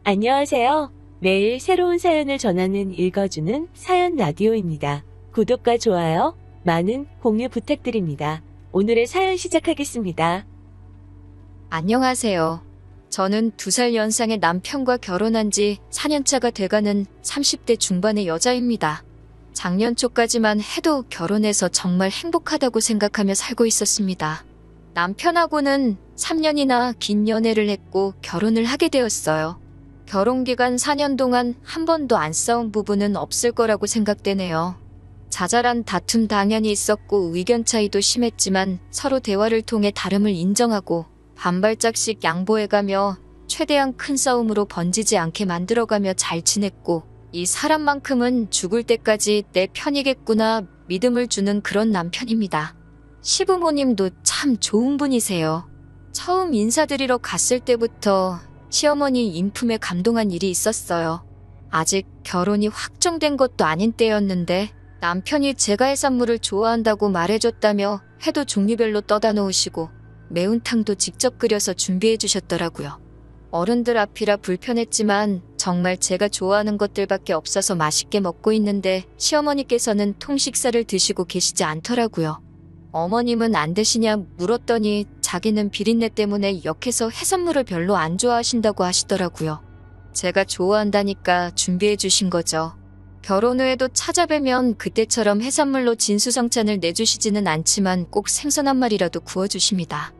안녕하세요. 매일 새로운 사연을 전하는 읽어주는 사연 라디오입니다. 구독과 좋아요, 많은 공유 부탁드립니다. 오늘의 사연 시작하겠습니다. 안녕하세요. 저는 2살 연상의 남편과 결혼한 지 4년차가 돼가는 30대 중반의 여자입니다. 작년 초까지만 해도 결혼해서 정말 행복하다고 생각하며 살고 있었습니다. 남편하고는 3년이나 긴 연애를 했고 결혼을 하게 되었어요. 결혼 기간 4년 동안 한 번도 안 싸운 부분은 없을 거라고 생각되네요. 자잘한 다툼 당연히 있었고 의견 차이도 심했지만 서로 대화를 통해 다름을 인정하고 반발짝씩 양보해가며 최대한 큰 싸움으로 번지지 않게 만들어가며 잘 지냈고 이 사람만큼은 죽을 때까지 내 편이겠구나 믿음을 주는 그런 남편입니다. 시부모님도 참 좋은 분이세요. 처음 인사드리러 갔을 때부터 시어머니 인품에 감동한 일이 있었어요. 아직 결혼이 확정된 것도 아닌 때였는데 남편이 제가 해산물을 좋아한다고 말해줬다며 회도 종류별로 떠다 놓으시고 매운탕도 직접 끓여서 준비해 주셨더라고요. 어른들 앞이라 불편했지만 정말 제가 좋아하는 것들밖에 없어서 맛있게 먹고 있는데 시어머니께서는 통식사를 드시고 계시지 않더라고요. 어머님은 안 드시냐 물었더니 자기는 비린내 때문에 역해서 해산물을 별로 안 좋아하신다고 하시더라고요. 제가 좋아한다니까 준비해 주신 거죠. 결혼 후에도 찾아뵈면 그때처럼 해산물로 진수성찬을 내주시지는 않지만 꼭 생선 한 마리라도 구워주십니다.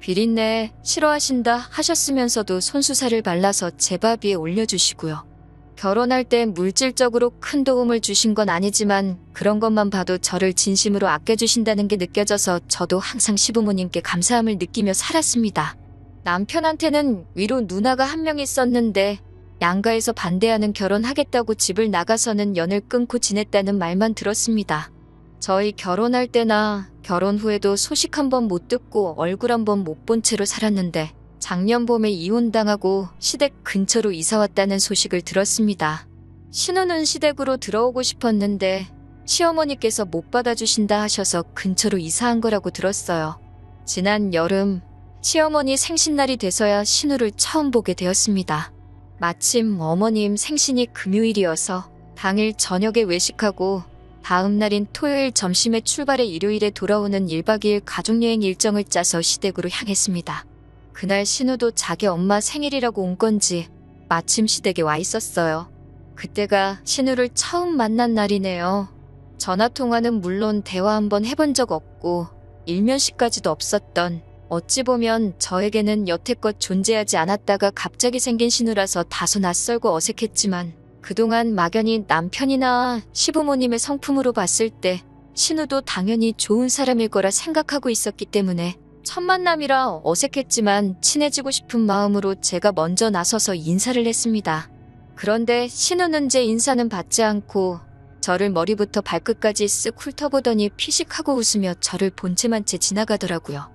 비린내 싫어하신다 하셨으면서도 손수살을 발라서 제 밥 위에 올려주시고요. 결혼할 때 물질적으로 큰 도움을 주신 건 아니지만 그런 것만 봐도 저를 진심으로 아껴주신다는 게 느껴져서 저도 항상 시부모님께 감사함을 느끼며 살았습니다. 남편한테는 위로 누나가 한 명 있었는데 양가에서 반대하는 결혼하겠다고 집을 나가서는 연을 끊고 지냈다는 말만 들었습니다. 저희 결혼할 때나 결혼 후에도 소식 한 번 못 듣고 얼굴 한 번 못 본 채로 살았는데 작년 봄에 이혼당하고 시댁 근처로 이사왔다는 소식을 들었습니다. 신우는 시댁으로 들어오고 싶었는데 시어머니께서 못 받아주신다 하셔서 근처로 이사한 거라고 들었어요. 지난 여름 시어머니 생신날이 돼서야 신우를 처음 보게 되었습니다. 마침 어머님 생신이 금요일이어서 당일 저녁에 외식하고 다음 날인 토요일 점심에 출발해 일요일에 돌아오는 1박 2일 가족여행 일정을 짜서 시댁으로 향했습니다. 그날 신우도 자기 엄마 생일이라고 온 건지 마침 시댁에 와 있었어요. 그때가 신우를 처음 만난 날이네요. 전화통화는 물론 대화 한번 해본 적 없고 일면식까지도 없었던 어찌 보면 저에게는 여태껏 존재하지 않았다가 갑자기 생긴 신우라서 다소 낯설고 어색했지만 그동안 막연히 남편이나 시부모님의 성품으로 봤을 때 신우도 당연히 좋은 사람일 거라 생각하고 있었기 때문에 첫 만남이라 어색했지만 친해지고 싶은 마음으로 제가 먼저 나서서 인사를 했습니다. 그런데 신우는 제 인사는 받지 않고 저를 머리부터 발끝까지 쓱 훑어보더니 피식하고 웃으며 저를 본체만 채 지나가더라고요.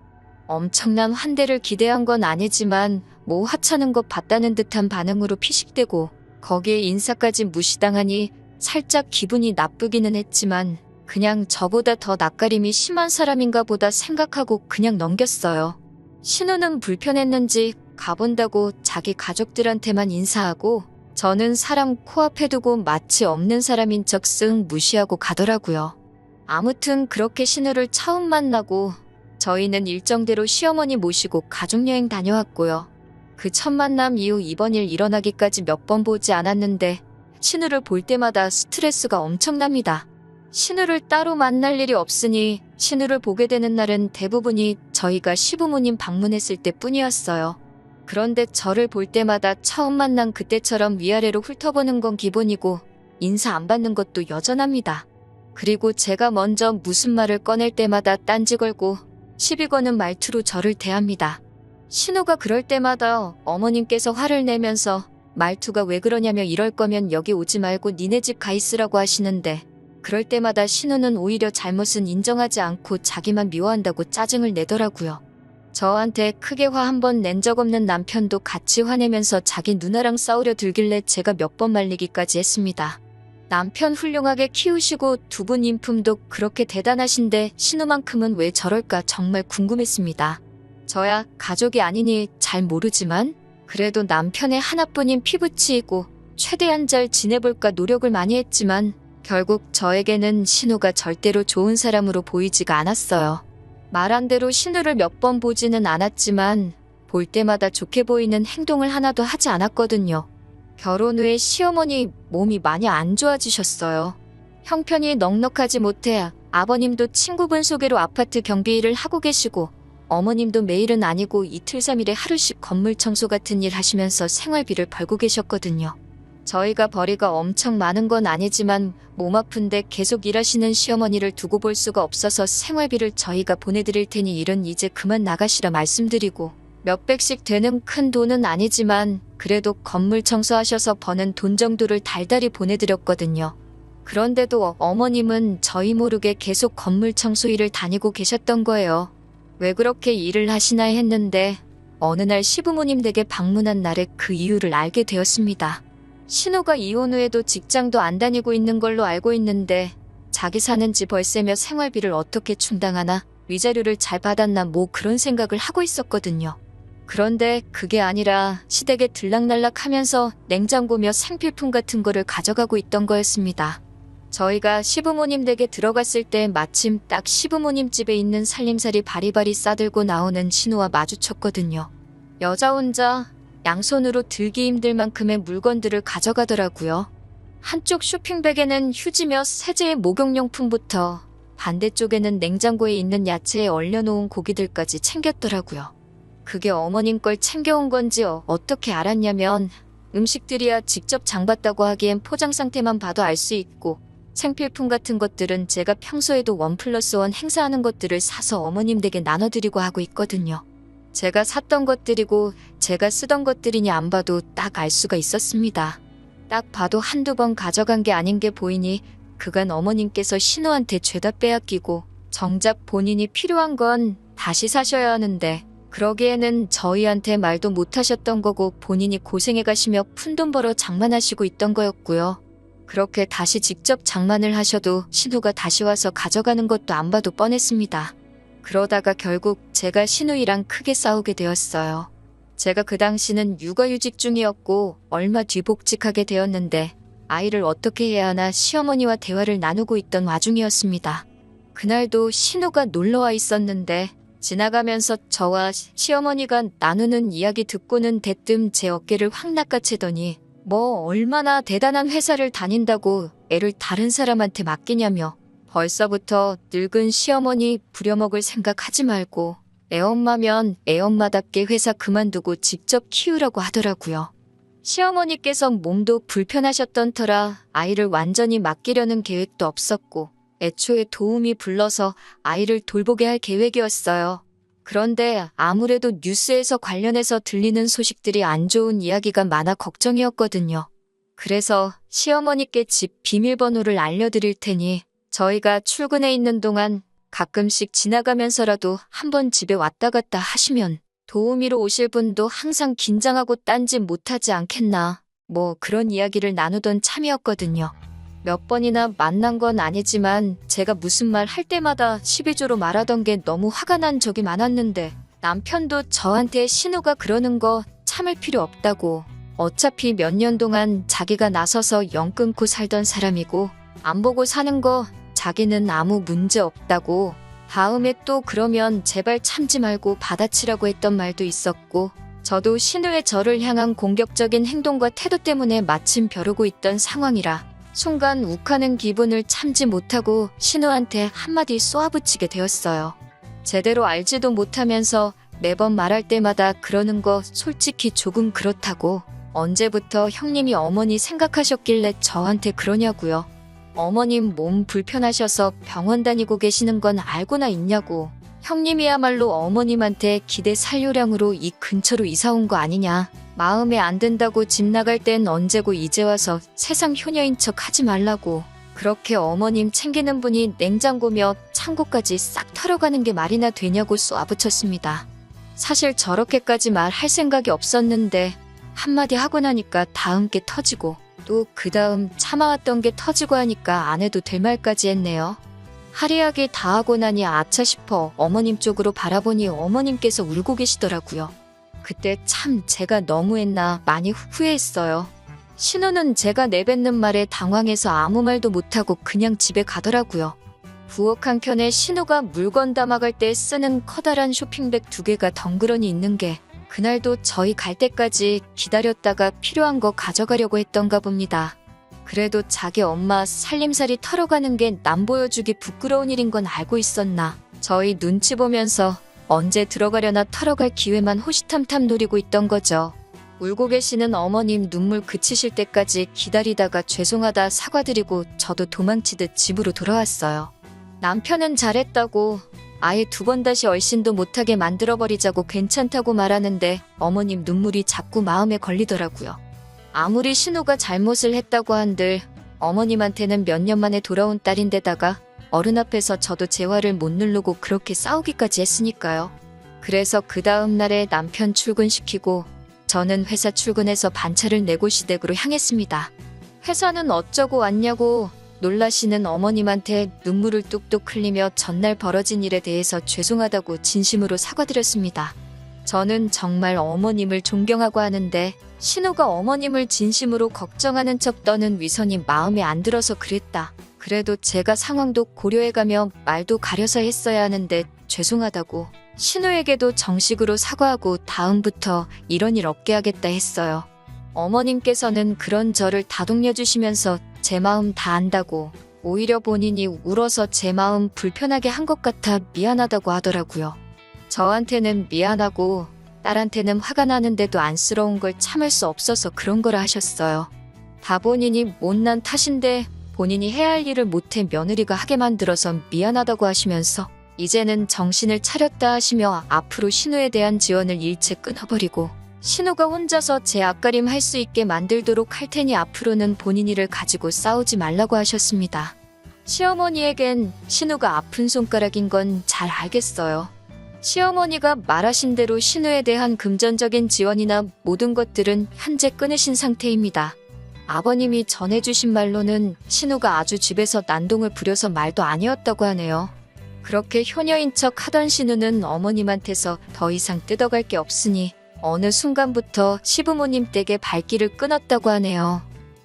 엄청난 환대를 기대한 건 아니지만 뭐 하찮은 것 봤다는 듯한 반응으로 피식대고 거기에 인사까지 무시당하니 살짝 기분이 나쁘기는 했지만 그냥 저보다 더 낯가림이 심한 사람인가 보다 생각하고 그냥 넘겼어요. 신우는 불편했는지 가본다고 자기 가족들한테만 인사하고 저는 사람 코앞에 두고 마치 없는 사람인 척 쓱 무시하고 가더라고요. 아무튼 그렇게 신우를 처음 만나고 저희는 일정대로 시어머니 모시고 가족여행 다녀왔고요. 그 첫 만남 이후 이번 일 일어나기까지 몇 번 보지 않았는데 신우를 볼 때마다 스트레스가 엄청납니다. 신우를 따로 만날 일이 없으니 신우를 보게 되는 날은 대부분이 저희가 시부모님 방문했을 때뿐이었어요. 그런데 저를 볼 때마다 처음 만난 그때처럼 위아래로 훑어보는 건 기본이고 인사 안 받는 것도 여전합니다. 그리고 제가 먼저 무슨 말을 꺼낼 때마다 딴지 걸고 시비 거는 말투로 저를 대합니다. 신우가 그럴 때마다 어머님께서 화를 내면서 말투가 왜 그러냐며 이럴 거면 여기 오지 말고 니네 집 가 있으라고 하시는데 그럴 때마다 신우는 오히려 잘못은 인정하지 않고 자기만 미워한다고 짜증을 내더라고요. 저한테 크게 화 한 번 낸 적 없는 남편도 같이 화내면서 자기 누나랑 싸우려 들길래 제가 몇 번 말리기까지 했습니다. 남편 훌륭하게 키우시고 두 분 인품도 그렇게 대단하신데 신우만큼은 왜 저럴까 정말 궁금했습니다. 저야 가족이 아니니 잘 모르지만 그래도 남편의 하나뿐인 피부치이고 최대한 잘 지내볼까 노력을 많이 했지만 결국 저에게는 신우가 절대로 좋은 사람으로 보이지가 않았어요. 말한 대로 신우를 몇 번 보지는 않았지만 볼 때마다 좋게 보이는 행동을 하나도 하지 않았거든요. 결혼 후에 시어머니 몸이 많이 안 좋아지셨어요. 형편이 넉넉하지 못해 아버님도 친구분 소개로 아파트 경비 일을 하고 계시고 어머님도 매일은 아니고 이틀 3일에 하루씩 건물 청소 같은 일 하시면서 생활비를 벌고 계셨거든요. 저희가 벌이가 엄청 많은 건 아니지만 몸 아픈데 계속 일하시는 시어머니를 두고 볼 수가 없어서 생활비를 저희가 보내드릴 테니 일은 이제 그만 나가시라 말씀드리고 몇백씩 되는 큰 돈은 아니지만 그래도 건물 청소하셔서 버는 돈 정도를 달달이 보내드렸거든요. 그런데도 어머님은 저희 모르게 계속 건물 청소 일을 다니고 계셨던 거예요. 왜 그렇게 일을 하시나 했는데 어느 날 시부모님 댁에 방문한 날에 그 이유를 알게 되었습니다. 신우가 이혼 후에도 직장도 안 다니고 있는 걸로 알고 있는데 자기 사는 집 월세며 생활비를 어떻게 충당하나 위자료를 잘 받았나 뭐 그런 생각을 하고 있었거든요. 그런데 그게 아니라 시댁에 들락날락하면서 냉장고며 생필품 같은 거를 가져가고 있던 거였습니다. 저희가 시부모님 댁에 들어갔을 때 마침 딱 시부모님 집에 있는 살림살이 바리바리 싸들고 나오는 신우와 마주쳤거든요. 여자 혼자 양손으로 들기 힘들 만큼의 물건들을 가져가더라고요. 한쪽 쇼핑백에는 휴지며 세제의 목욕용품부터 반대쪽에는 냉장고에 있는 야채에 얼려놓은 고기들까지 챙겼더라고요. 그게 어머님 걸 챙겨온 건지 어떻게 알았냐면 음식들이야 직접 장봤다고 하기엔 포장 상태만 봐도 알 수 있고 생필품 같은 것들은 제가 평소에도 1+1 행사하는 것들을 사서 어머님 댁에 나눠드리고 하고 있거든요. 제가 샀던 것들이고 제가 쓰던 것들이니 안 봐도 딱 알 수가 있었습니다. 딱 봐도 한두 번 가져간 게 아닌 게 보이니 그간 어머님께서 신우한테 죄다 빼앗기고 정작 본인이 필요한 건 다시 사셔야 하는데 그러기에는 저희한테 말도 못 하셨던 거고 본인이 고생해 가시며 푼돈 벌어 장만하시고 있던 거였고요. 그렇게 다시 직접 장만을 하셔도 신우가 다시 와서 가져가는 것도 안 봐도 뻔했습니다. 그러다가 결국 제가 신우이랑 크게 싸우게 되었어요. 제가 그 당시는 육아휴직 중이었고 얼마 뒤 복직하게 되었는데 아이를 어떻게 해야 하나 시어머니와 대화를 나누고 있던 와중이었습니다. 그날도 신우가 놀러와 있었는데 지나가면서 저와 시어머니가 나누는 이야기 듣고는 대뜸 제 어깨를 확 낚아채더니 뭐 얼마나 대단한 회사를 다닌다고 애를 다른 사람한테 맡기냐며 벌써부터 늙은 시어머니 부려먹을 생각하지 말고 애엄마면 애엄마답게 회사 그만두고 직접 키우라고 하더라고요. 시어머니께서 몸도 불편하셨던 터라 아이를 완전히 맡기려는 계획도 없었고 애초에 도움이 불러서 아이를 돌보게 할 계획이었어요. 그런데 아무래도 뉴스에서 관련해서 들리는 소식들이 안 좋은 이야기가 많아 걱정이었거든요. 그래서 시어머니께 집 비밀번호를 알려드릴 테니 저희가 출근해 있는 동안 가끔씩 지나가면서라도 한번 집에 왔다 갔다 하시면 도우미로 오실 분도 항상 긴장하고 딴짓 못하지 않겠나 뭐 그런 이야기를 나누던 참이었거든요. 몇 번이나 만난 건 아니지만 제가 무슨 말 할 때마다 시비조로 말하던 게 너무 화가 난 적이 많았는데 남편도 저한테 신우가 그러는 거 참을 필요 없다고 어차피 몇 년 동안 자기가 나서서 영 끊고 살던 사람이고 안 보고 사는 거 자기는 아무 문제 없다고 다음에 또 그러면 제발 참지 말고 받아치라고 했던 말도 있었고 저도 신우의 저를 향한 공격적인 행동과 태도 때문에 마침 벼르고 있던 상황이라 순간 욱하는 기분을 참지 못하고 신우한테 한마디 쏘아붙이게 되었어요. 제대로 알지도 못하면서 매번 말할 때마다 그러는 거 솔직히 조금 그렇다고 언제부터 형님이 어머니 생각하셨길래 저한테 그러냐고요. 어머님 몸 불편하셔서 병원 다니고 계시는 건 알고나 있냐고. 형님이야말로 어머님한테 기대 살요량으로 이 근처로 이사 온 거 아니냐. 마음에 안 든다고 집 나갈 땐 언제고 이제 와서 세상 효녀인 척 하지 말라고. 그렇게 어머님 챙기는 분이 냉장고며 창고까지 싹 털어가는 게 말이나 되냐고 쏘아붙였습니다. 사실 저렇게까지 말할 생각이 없었는데 한마디 하고 나니까 다음 게 터지고 또 그 다음 참아왔던 게 터지고 하니까 안 해도 될 말까지 했네요. 할 이야기 다 하고 나니 아차 싶어 어머님 쪽으로 바라보니 어머님께서 울고 계시더라고요. 그때 참 제가 너무했나 많이 후회했어요. 신우는 제가 내뱉는 말에 당황해서 아무 말도 못하고 그냥 집에 가더라고요. 부엌 한켠에 신우가 물건 담아갈 때 쓰는 커다란 쇼핑백 2개가 덩그러니 있는 게 그날도 저희 갈 때까지 기다렸다가 필요한 거 가져가려고 했던가 봅니다. 그래도 자기 엄마 살림살이 털어가는 게 남 보여주기 부끄러운 일인 건 알고 있었나. 저희 눈치 보면서 언제 들어가려나 털어갈 기회만 호시탐탐 노리고 있던 거죠. 울고 계시는 어머님 눈물 그치실 때까지 기다리다가 죄송하다 사과드리고 저도 도망치듯 집으로 돌아왔어요. 남편은 잘했다고 아예 2번 다시 얼씬도 못하게 만들어버리자고 괜찮다고 말하는데 어머님 눈물이 자꾸 마음에 걸리더라고요. 아무리 신우가 잘못을 했다고 한들 어머님한테는 몇 년 만에 돌아온 딸인데다가 어른 앞에서 저도 제 화를 못 누르고 그렇게 싸우기까지 했으니까요. 그래서 그 다음 날에 남편 출근시키고 저는 회사 출근해서 반차를 내고 시댁으로 향했습니다. 회사는 어쩌고 왔냐고 놀라시는 어머님한테 눈물을 뚝뚝 흘리며 전날 벌어진 일에 대해서 죄송하다고 진심으로 사과드렸습니다. 저는 정말 어머님을 존경하고 하는데 신우가 어머님을 진심으로 걱정하는 척 떠는 위선이 마음에 안 들어서 그랬다. 그래도 제가 상황도 고려해가며 말도 가려서 했어야 하는데 죄송하다고 신우에게도 정식으로 사과하고 다음부터 이런 일 없게 하겠다 했어요. 어머님께서는 그런 저를 다독여주시면서 제 마음 다 안다고 오히려 본인이 울어서 제 마음 불편하게 한 것 같아 미안하다고 하더라고요. 저한테는 미안하고 딸한테는 화가 나는데도 안쓰러운 걸 참을 수 없어서 그런 거라 하셨어요. 다 본인이 못난 탓인데 본인이 해야 할 일을 못해 며느리가 하게 만들어서 미안하다고 하시면서 이제는 정신을 차렸다 하시며 앞으로 신우에 대한 지원을 일체 끊어버리고 신우가 혼자서 제 앞가림 할 수 있게 만들도록 할 테니 앞으로는 본인 일을 가지고 싸우지 말라고 하셨습니다. 시어머니에겐 신우가 아픈 손가락인 건 잘 알겠어요. 시어머니가 말하신 대로 신우에 대한 금전적인 지원이나 모든 것들은 현재 끊으신 상태입니다. 아버님이 전해주신 말로는 신우가 아주 집에서 난동을 부려서 말도 아니었다고 하네요. 그렇게 효녀인 척 하던 신우는 어머님한테서 더 이상 뜯어갈 게 없으니 어느 순간부터 시부모님 댁에 발길을 끊었다고 하네요.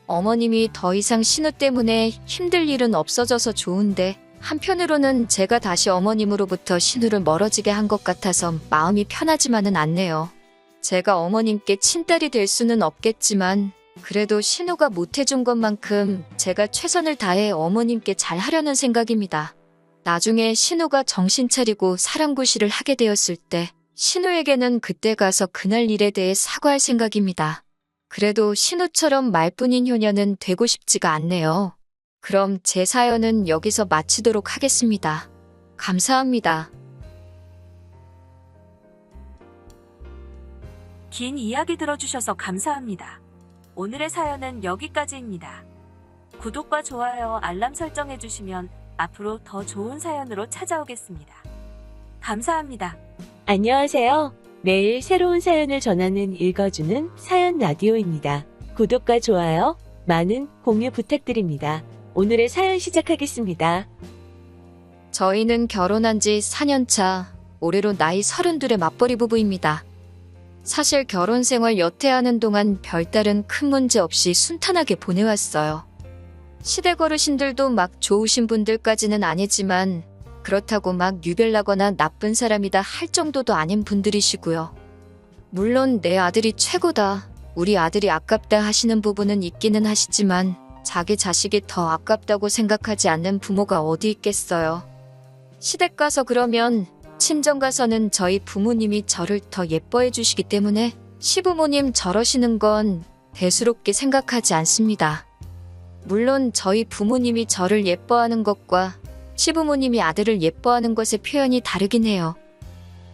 어머님이 더 이상 신우 때문에 힘들 일은 없어져서 좋은데 한편으로는 제가 다시 어머님으로부터 신우를 멀어지게 한 것 같아서 마음이 편하지만은 않네요. 제가 어머님께 친딸이 될 수는 없겠지만 그래도 신우가 못해준 것만큼 제가 최선을 다해 어머님께 잘하려는 생각입니다. 나중에 신우가 정신 차리고 사랑구실을 하게 되었을 때 신우에게는 그때 가서 그날 일에 대해 사과할 생각입니다. 그래도 신우처럼 말뿐인 효녀는 되고 싶지가 않네요. 그럼 제 사연은 여기서 마치도록 하겠습니다. 감사합니다. 긴 이야기 들어주셔서 감사합니다. 오늘의 사연은 여기까지입니다. 구독과 좋아요, 알람 설정해주시면 앞으로 더 좋은 사연으로 찾아오겠습니다. 감사합니다. 안녕하세요. 매일 새로운 사연을 전하는 읽어주는 사연 라디오입니다. 구독과 좋아요, 많은 공유 부탁드립니다. 오늘의 사연 시작하겠습니다. 저희는 결혼한 지 4년 차, 올해로 나이 32의 맞벌이 부부입니다. 사실 결혼 생활 여태 하는 동안 별다른 큰 문제 없이 순탄하게 보내왔어요. 시댁 어르신들도 막 좋으신 분들까지는 아니지만 그렇다고 막 유별나거나 나쁜 사람이다 할 정도도 아닌 분들이시고요. 물론 내 아들이 최고다, 우리 아들이 아깝다 하시는 부분은 있기는 하시지만 자기 자식이 더 아깝다고 생각하지 않는 부모가 어디 있겠어요. 시댁 가서 그러면 친정 가서는 저희 부모님이 저를 더 예뻐해 주시기 때문에 시부모님 저러시는 건 대수롭게 생각하지 않습니다. 물론 저희 부모님이 저를 예뻐하는 것과 시부모님이 아들을 예뻐하는 것의 표현이 다르긴 해요.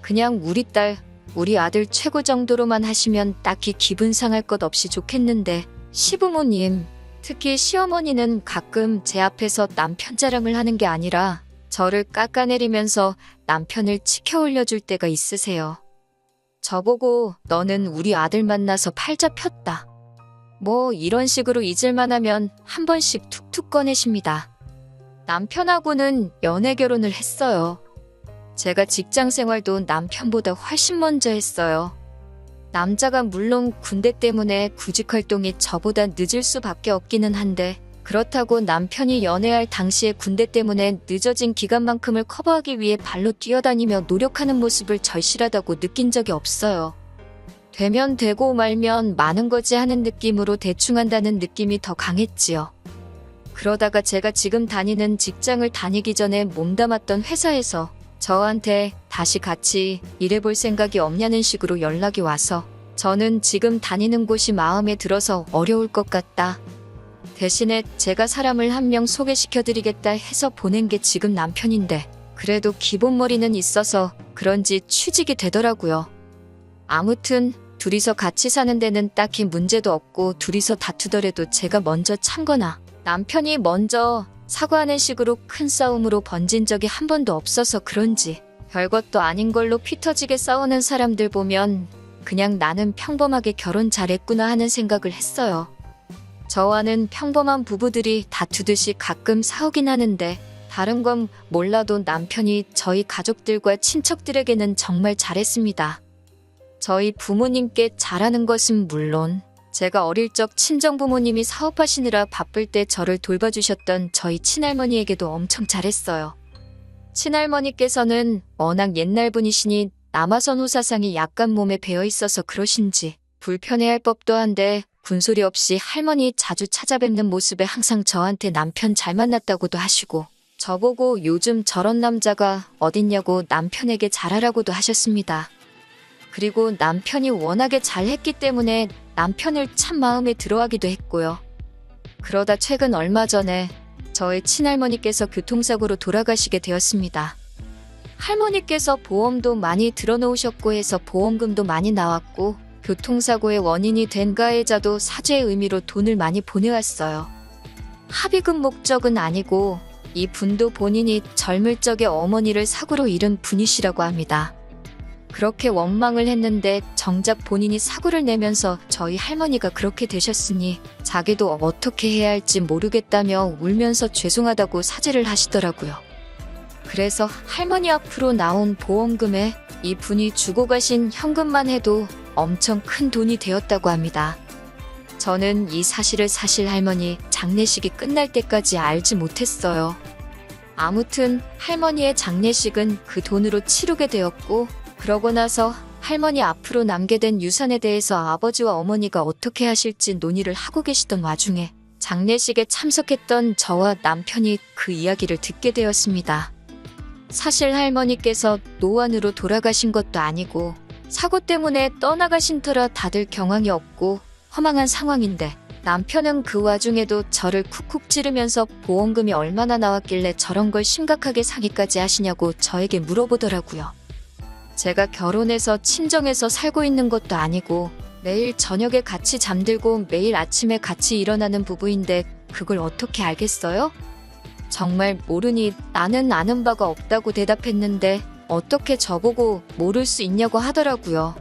그냥 우리 딸, 우리 아들 최고 정도로만 하시면 딱히 기분 상할 것 없이 좋겠는데 시부모님, 특히 시어머니는 가끔 제 앞에서 남편 자랑을 하는 게 아니라 저를 깎아내리면서 남편을 치켜 올려줄 때가 있으세요. 저보고 너는 우리 아들 만나서 팔자 폈다, 뭐 이런 식으로 잊을만 하면 한 번씩 툭툭 꺼내십니다. 남편하고는 연애 결혼을 했어요. 제가 직장 생활도 남편보다 훨씬 먼저 했어요. 남자가 물론 군대 때문에 구직 활동이 저보다 늦을 수밖에 없기는 한데 그렇다고 남편이 연애할 당시에 군대 때문에 늦어진 기간만큼을 커버하기 위해 발로 뛰어다니며 노력하는 모습을 절실하다고 느낀 적이 없어요. 되면 되고 말면 많은 거지 하는 느낌으로 대충 한다는 느낌이 더 강했지요. 그러다가 제가 지금 다니는 직장을 다니기 전에 몸담았던 회사에서 저한테 다시 같이 일해볼 생각이 없냐는 식으로 연락이 와서 저는 지금 다니는 곳이 마음에 들어서 어려울 것 같다. 대신에 제가 사람을 한 명 소개시켜드리겠다 해서 보낸 게 지금 남편인데 그래도 기본머리는 있어서 그런지 취직이 되더라고요. 아무튼 둘이서 같이 사는 데는 딱히 문제도 없고 둘이서 다투더라도 제가 먼저 참거나 남편이 먼저 사과하는 식으로 큰 싸움으로 번진 적이 한 번도 없어서 그런지 별것도 아닌 걸로 피 터지게 싸우는 사람들 보면 그냥 나는 평범하게 결혼 잘했구나 하는 생각을 했어요. 저와는 평범한 부부들이 다투듯이 가끔 싸우긴 하는데 다른 건 몰라도 남편이 저희 가족들과 친척들에게는 정말 잘했습니다. 저희 부모님께 잘하는 것은 물론 제가 어릴 적 친정부모님이 사업하시느라 바쁠 때 저를 돌봐주셨던 저희 친할머니에게도 엄청 잘했어요. 친할머니께서는 워낙 옛날 분이시니 남아선 호사상이 약간 몸에 배어있어서 그러신지 불편해할 법도 한데 군소리 없이 할머니 자주 찾아뵙는 모습에 항상 저한테 남편 잘 만났다고도 하시고 저보고 요즘 저런 남자가 어딨냐고 남편에게 잘하라고도 하셨습니다. 그리고 남편이 워낙에 잘했기 때문에 남편을 참 마음에 들어하기도 했고요. 그러다 최근 얼마 전에 저의 친할머니께서 교통사고로 돌아가시게 되었습니다. 할머니께서 보험도 많이 들어놓으셨고 해서 보험금도 많이 나왔고 교통사고의 원인이 된 가해자도 사죄의 의미로 돈을 많이 보내왔어요. 합의금 목적은 아니고 이 분도 본인이 젊을 적에 어머니를 사고로 잃은 분이시라고 합니다. 그렇게 원망을 했는데 정작 본인이 사고를 내면서 저희 할머니가 그렇게 되셨으니 자기도 어떻게 해야 할지 모르겠다며 울면서 죄송하다고 사죄를 하시더라고요. 그래서 할머니 앞으로 나온 보험금에 이 분이 주고 가신 현금만 해도 엄청 큰 돈이 되었다고 합니다. 저는 이 사실을 사실 할머니 장례식이 끝날 때까지 알지 못했어요. 아무튼 할머니의 장례식은 그 돈으로 치르게 되었고 그러고 나서 할머니 앞으로 남게 된 유산에 대해서 아버지와 어머니가 어떻게 하실지 논의를 하고 계시던 와중에 장례식에 참석했던 저와 남편이 그 이야기를 듣게 되었습니다. 사실 할머니께서 노안으로 돌아가신 것도 아니고 사고 때문에 떠나가신 터라 다들 경황이 없고 허망한 상황인데 남편은 그 와중에도 저를 쿡쿡 찌르면서 보험금이 얼마나 나왔길래 저런 걸 심각하게 상의까지 하시냐고 저에게 물어보더라고요. 제가 결혼해서 친정에서 살고 있는 것도 아니고 매일 저녁에 같이 잠들고 매일 아침에 같이 일어나는 부부인데 그걸 어떻게 알겠어요? 정말 모르니 나는 아는 바가 없다고 대답했는데 어떻게 저보고 모를 수 있냐고 하더라고요.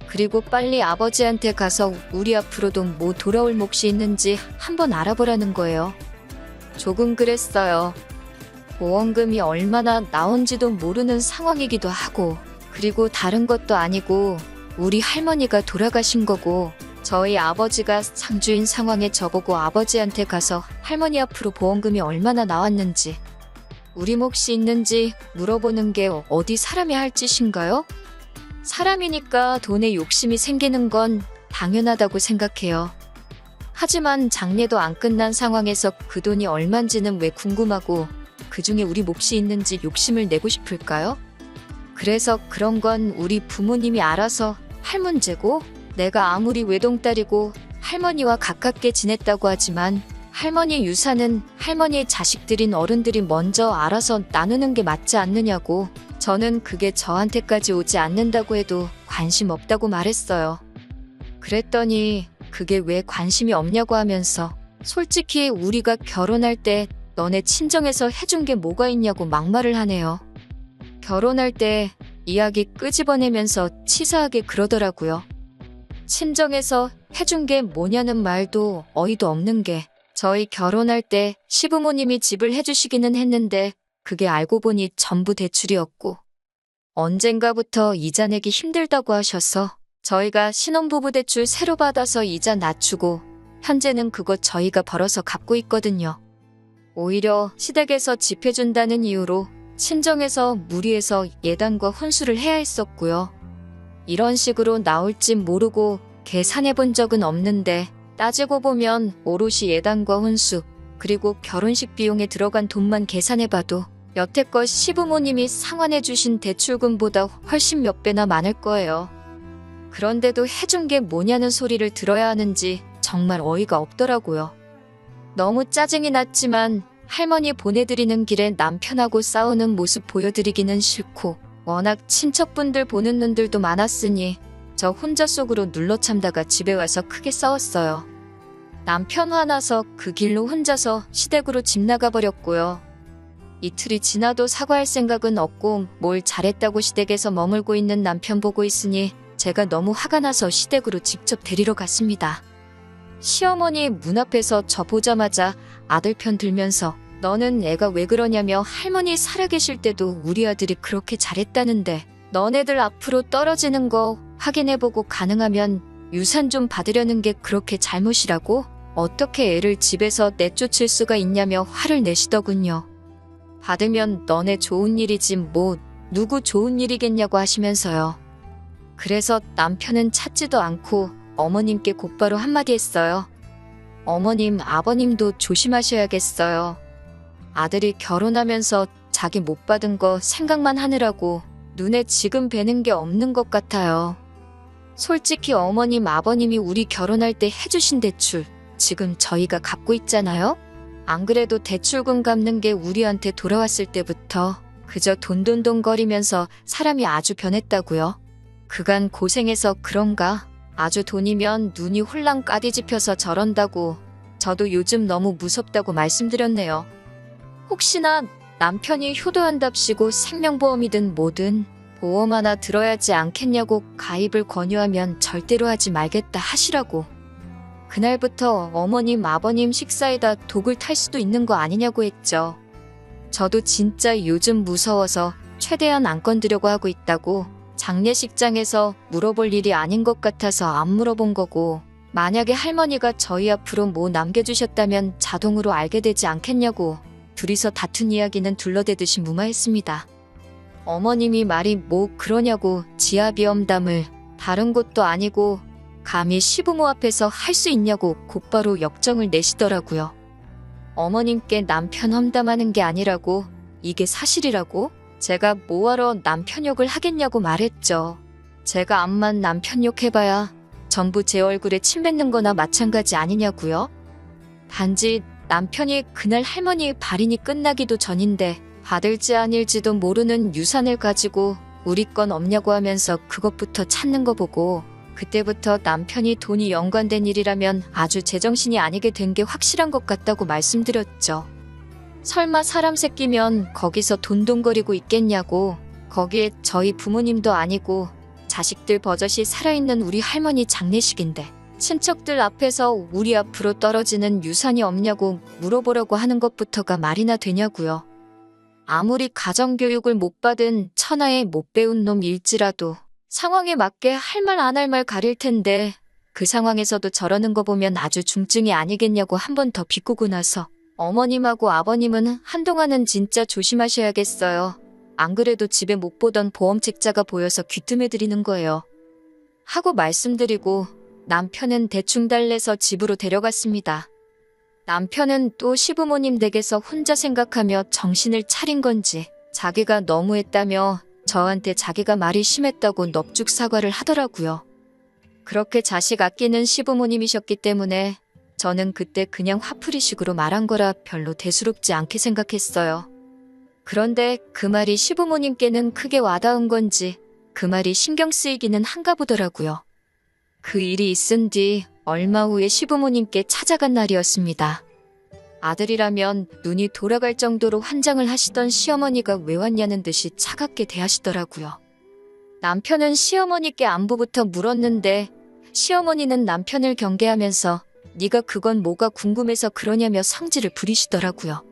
그리고 빨리 아버지한테 가서 우리 앞으로도 뭐 돌아올 몫이 있는지 한번 알아보라는 거예요. 조금 그랬어요. 보험금이 얼마나 나온지도 모르는 상황이기도 하고 그리고 다른 것도 아니고 우리 할머니가 돌아가신 거고 저희 아버지가 상주인 상황에 저보고 아버지한테 가서 할머니 앞으로 보험금이 얼마나 나왔는지 우리 몫이 있는지 물어보는 게 어디 사람이 할 짓인가요? 사람이니까 돈에 욕심이 생기는 건 당연하다고 생각해요. 하지만 장례도 안 끝난 상황에서 그 돈이 얼만지는 왜 궁금하고 그중에 우리 몫이 있는지 욕심을 내고 싶을까요? 그래서 그런 건 우리 부모님이 알아서 할 문제고 내가 아무리 외동딸이고 할머니와 가깝게 지냈다고 하지만 할머니 유산은 할머니의 자식들인 어른들이 먼저 알아서 나누는 게 맞지 않느냐고 저는 그게 저한테까지 오지 않는다고 해도 관심 없다고 말했어요. 그랬더니 그게 왜 관심이 없냐고 하면서 솔직히 우리가 결혼할 때 너네 친정에서 해준 게 뭐가 있냐고 막말을 하네요. 결혼할 때 이야기 끄집어내면서 치사하게 그러더라고요. 친정에서 해준 게 뭐냐는 말도 어이도 없는 게 저희 결혼할 때 시부모님이 집을 해주시기는 했는데 그게 알고 보니 전부 대출이었고 언젠가부터 이자 내기 힘들다고 하셔서 저희가 신혼부부 대출 새로 받아서 이자 낮추고 현재는 그것 저희가 벌어서 갚고 있거든요. 오히려 시댁에서 집해준다는 이유로 친정에서 무리해서 예단과 혼수를 해야 했었고요. 이런 식으로 나올진 모르고 계산해 본 적은 없는데 따지고 보면 오롯이 예단과 혼수 그리고 결혼식 비용에 들어간 돈만 계산해봐도 여태껏 시부모님이 상환해 주신 대출금보다 훨씬 몇 배나 많을 거예요. 그런데도 해준 게 뭐냐는 소리를 들어야 하는지 정말 어이가 없더라고요. 너무 짜증이 났지만 할머니 보내드리는 길에 남편하고 싸우는 모습 보여드리기는 싫고 워낙 친척분들 보는 눈들도 많았으니 저 혼자 속으로 눌러 참다가 집에 와서 크게 싸웠어요. 남편 화나서 그 길로 혼자서 시댁으로 집 나가버렸고요. 이틀이 지나도 사과할 생각은 없고 뭘 잘했다고 시댁에서 머물고 있는 남편 보고 있으니 제가 너무 화가 나서 시댁으로 직접 데리러 갔습니다. 시어머니 문 앞에서 저 보자마자 아들 편 들면서 너는 애가 왜 그러냐며 할머니 살아계실 때도 우리 아들이 그렇게 잘했다는데 너네들 앞으로 떨어지는 거 확인해보고 가능하면 유산 좀 받으려는 게 그렇게 잘못이라고? 어떻게 애를 집에서 내쫓을 수가 있냐며 화를 내시더군요. 받으면 너네 좋은 일이지 뭐 누구 좋은 일이겠냐고 하시면서요. 그래서 남편은 찾지도 않고 어머님께 곧바로 한마디 했어요. 어머님, 아버님도 조심하셔야겠어요. 아들이 결혼하면서 자기 못 받은 거 생각만 하느라고 눈에 지금 뵈는 게 없는 것 같아요. 솔직히 어머님, 아버님이 우리 결혼할 때 해주신 대출 지금 저희가 갚고 있잖아요? 안 그래도 대출금 갚는 게 우리한테 돌아왔을 때부터 그저 돈돈돈거리면서 사람이 아주 변했다고요. 그간 고생해서 그런가? 아주 돈이면 눈이 홀랑 까디집혀서 저런다고 저도 요즘 너무 무섭다고 말씀드렸네요. 혹시나 남편이 효도한답시고 생명보험이든 뭐든 보험 하나 들어야지 않겠냐고 가입을 권유하면 절대로 하지 말겠다 하시라고. 그날부터 어머님, 아버님 식사에다 독을 탈 수도 있는 거 아니냐고 했죠. 저도 진짜 요즘 무서워서 최대한 안 건드려고 하고 있다고 장례식장에서 물어볼 일이 아닌 것 같아서 안 물어본 거고 만약에 할머니가 저희 앞으로 뭐 남겨주셨다면 자동으로 알게 되지 않겠냐고 둘이서 다툰 이야기는 둘러대듯이 무마했습니다. 어머님이 말이 뭐 그러냐고 지아비험담을 다른 곳도 아니고 감히 시부모 앞에서 할 수 있냐고 곧바로 역정을 내시더라고요. 어머님께 남편 험담하는 게 아니라고 이게 사실이라고? 제가 뭐하러 남편 욕을 하겠냐고 말했죠. 제가 암만 남편 욕해봐야 전부 제 얼굴에 침 뱉는 거나 마찬가지 아니냐고요? 단지 남편이 그날 할머니의 발인이 끝나기도 전인데 받을지 아닐지도 모르는 유산을 가지고 우리 건 없냐고 하면서 그것부터 찾는 거 보고 그때부터 남편이 돈이 연관된 일이라면 아주 제정신이 아니게 된 게 확실한 것 같다고 말씀드렸죠. 설마 사람 새끼면 거기서 돈돈거리고 있겠냐고. 거기에 저희 부모님도 아니고 자식들 버젓이 살아있는 우리 할머니 장례식인데 친척들 앞에서 우리 앞으로 떨어지는 유산이 없냐고 물어보려고 하는 것부터가 말이나 되냐고요. 아무리 가정교육을 못 받은 천하에 못 배운 놈일지라도 상황에 맞게 할 말 안 할 말 가릴 텐데 그 상황에서도 저러는 거 보면 아주 중증이 아니겠냐고 한 번 더 비꼬고 나서 어머님하고 아버님은 한동안은 진짜 조심하셔야겠어요. 안 그래도 집에 못 보던 보험책자가 보여서 귀뜸해드리는 거예요. 하고 말씀드리고 남편은 대충 달래서 집으로 데려갔습니다. 남편은 또 시부모님 댁에서 혼자 생각하며 정신을 차린 건지 자기가 너무했다며 저한테 자기가 말이 심했다고 넙죽 사과를 하더라고요. 그렇게 자식 아끼는 시부모님이셨기 때문에 저는 그때 그냥 화풀이식으로 말한 거라 별로 대수롭지 않게 생각했어요. 그런데 그 말이 시부모님께는 크게 와닿은 건지 그 말이 신경 쓰이기는 한가 보더라고요. 그 일이 있은 뒤 얼마 후에 시부모님께 찾아간 날이었습니다. 아들이라면 눈이 돌아갈 정도로 환장을 하시던 시어머니가 왜 왔냐는 듯이 차갑게 대하시더라고요. 남편은 시어머니께 안부부터 물었는데 시어머니는 남편을 경계하면서 네가 그건 뭐가 궁금해서 그러냐며 성질을 부리시더라고요.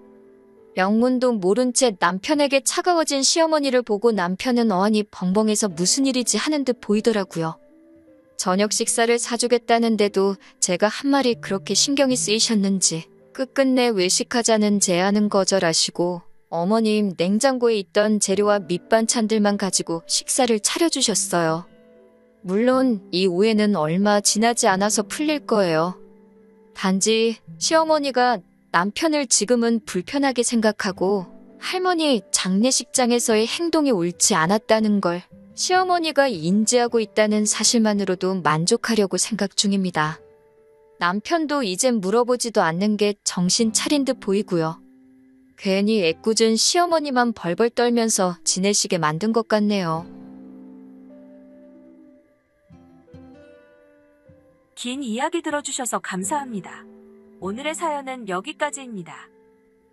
명문도 모른 채 남편에게 차가워진 시어머니를 보고 남편은 어안이 벙벙해서 무슨 일이지 하는 듯 보이더라고요. 저녁 식사를 사주겠다는데도 제가 한 말이 그렇게 신경이 쓰이셨는지 끝끝내 외식하자는 제안은 거절하시고 어머님 냉장고에 있던 재료와 밑반찬들만 가지고 식사를 차려주셨어요. 물론 이 오해는 얼마 지나지 않아서 풀릴 거예요. 단지 시어머니가 남편을 지금은 불편하게 생각하고 할머니 장례식장에서의 행동이 옳지 않았다는 걸 시어머니가 인지하고 있다는 사실만으로도 만족하려고 생각 중입니다. 남편도 이젠 물어보지도 않는 게 정신 차린 듯 보이고요. 괜히 애꿎은 시어머니만 벌벌 떨면서 지내시게 만든 것 같네요. 긴 이야기 들어주셔서 감사합니다. 오늘의 사연은 여기까지입니다.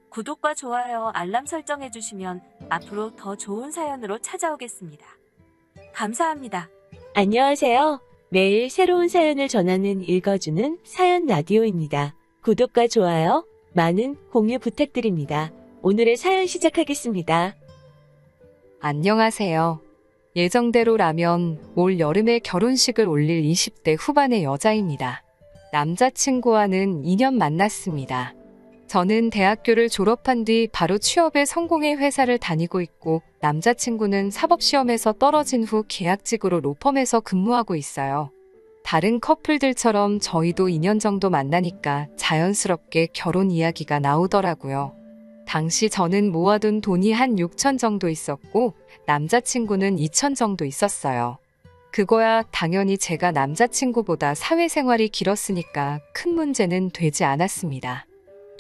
구독과 좋아요, 알람 설정해주시면 앞으로 더 좋은 사연으로 찾아오겠습니다. 감사합니다. 안녕하세요. 매일 새로운 사연을 전하는 읽어주는 사연 라디오입니다. 구독과 좋아요, 많은 공유 부탁드립니다. 오늘의 사연 시작하겠습니다. 안녕하세요. 예정대로라면 올 여름에 결혼식을 올릴 20대 후반의 여자입니다. 남자친구와는 2년 만났습니다. 저는 대학교를 졸업한 뒤 바로 취업에 성공해 회사를 다니고 있고 남자친구는 사법시험에서 떨어진 후 계약직으로 로펌에서 근무하고 있어요. 다른 커플들처럼 저희도 2년 정도 만나니까 자연스럽게 결혼 이야기가 나오더라고요. 당시 저는 모아둔 돈이 한 6천 정도 있었고 남자친구는 2천 정도 있었어요. 그거야 당연히 제가 남자친구보다 사회생활이 길었으니까 큰 문제는 되지 않았습니다.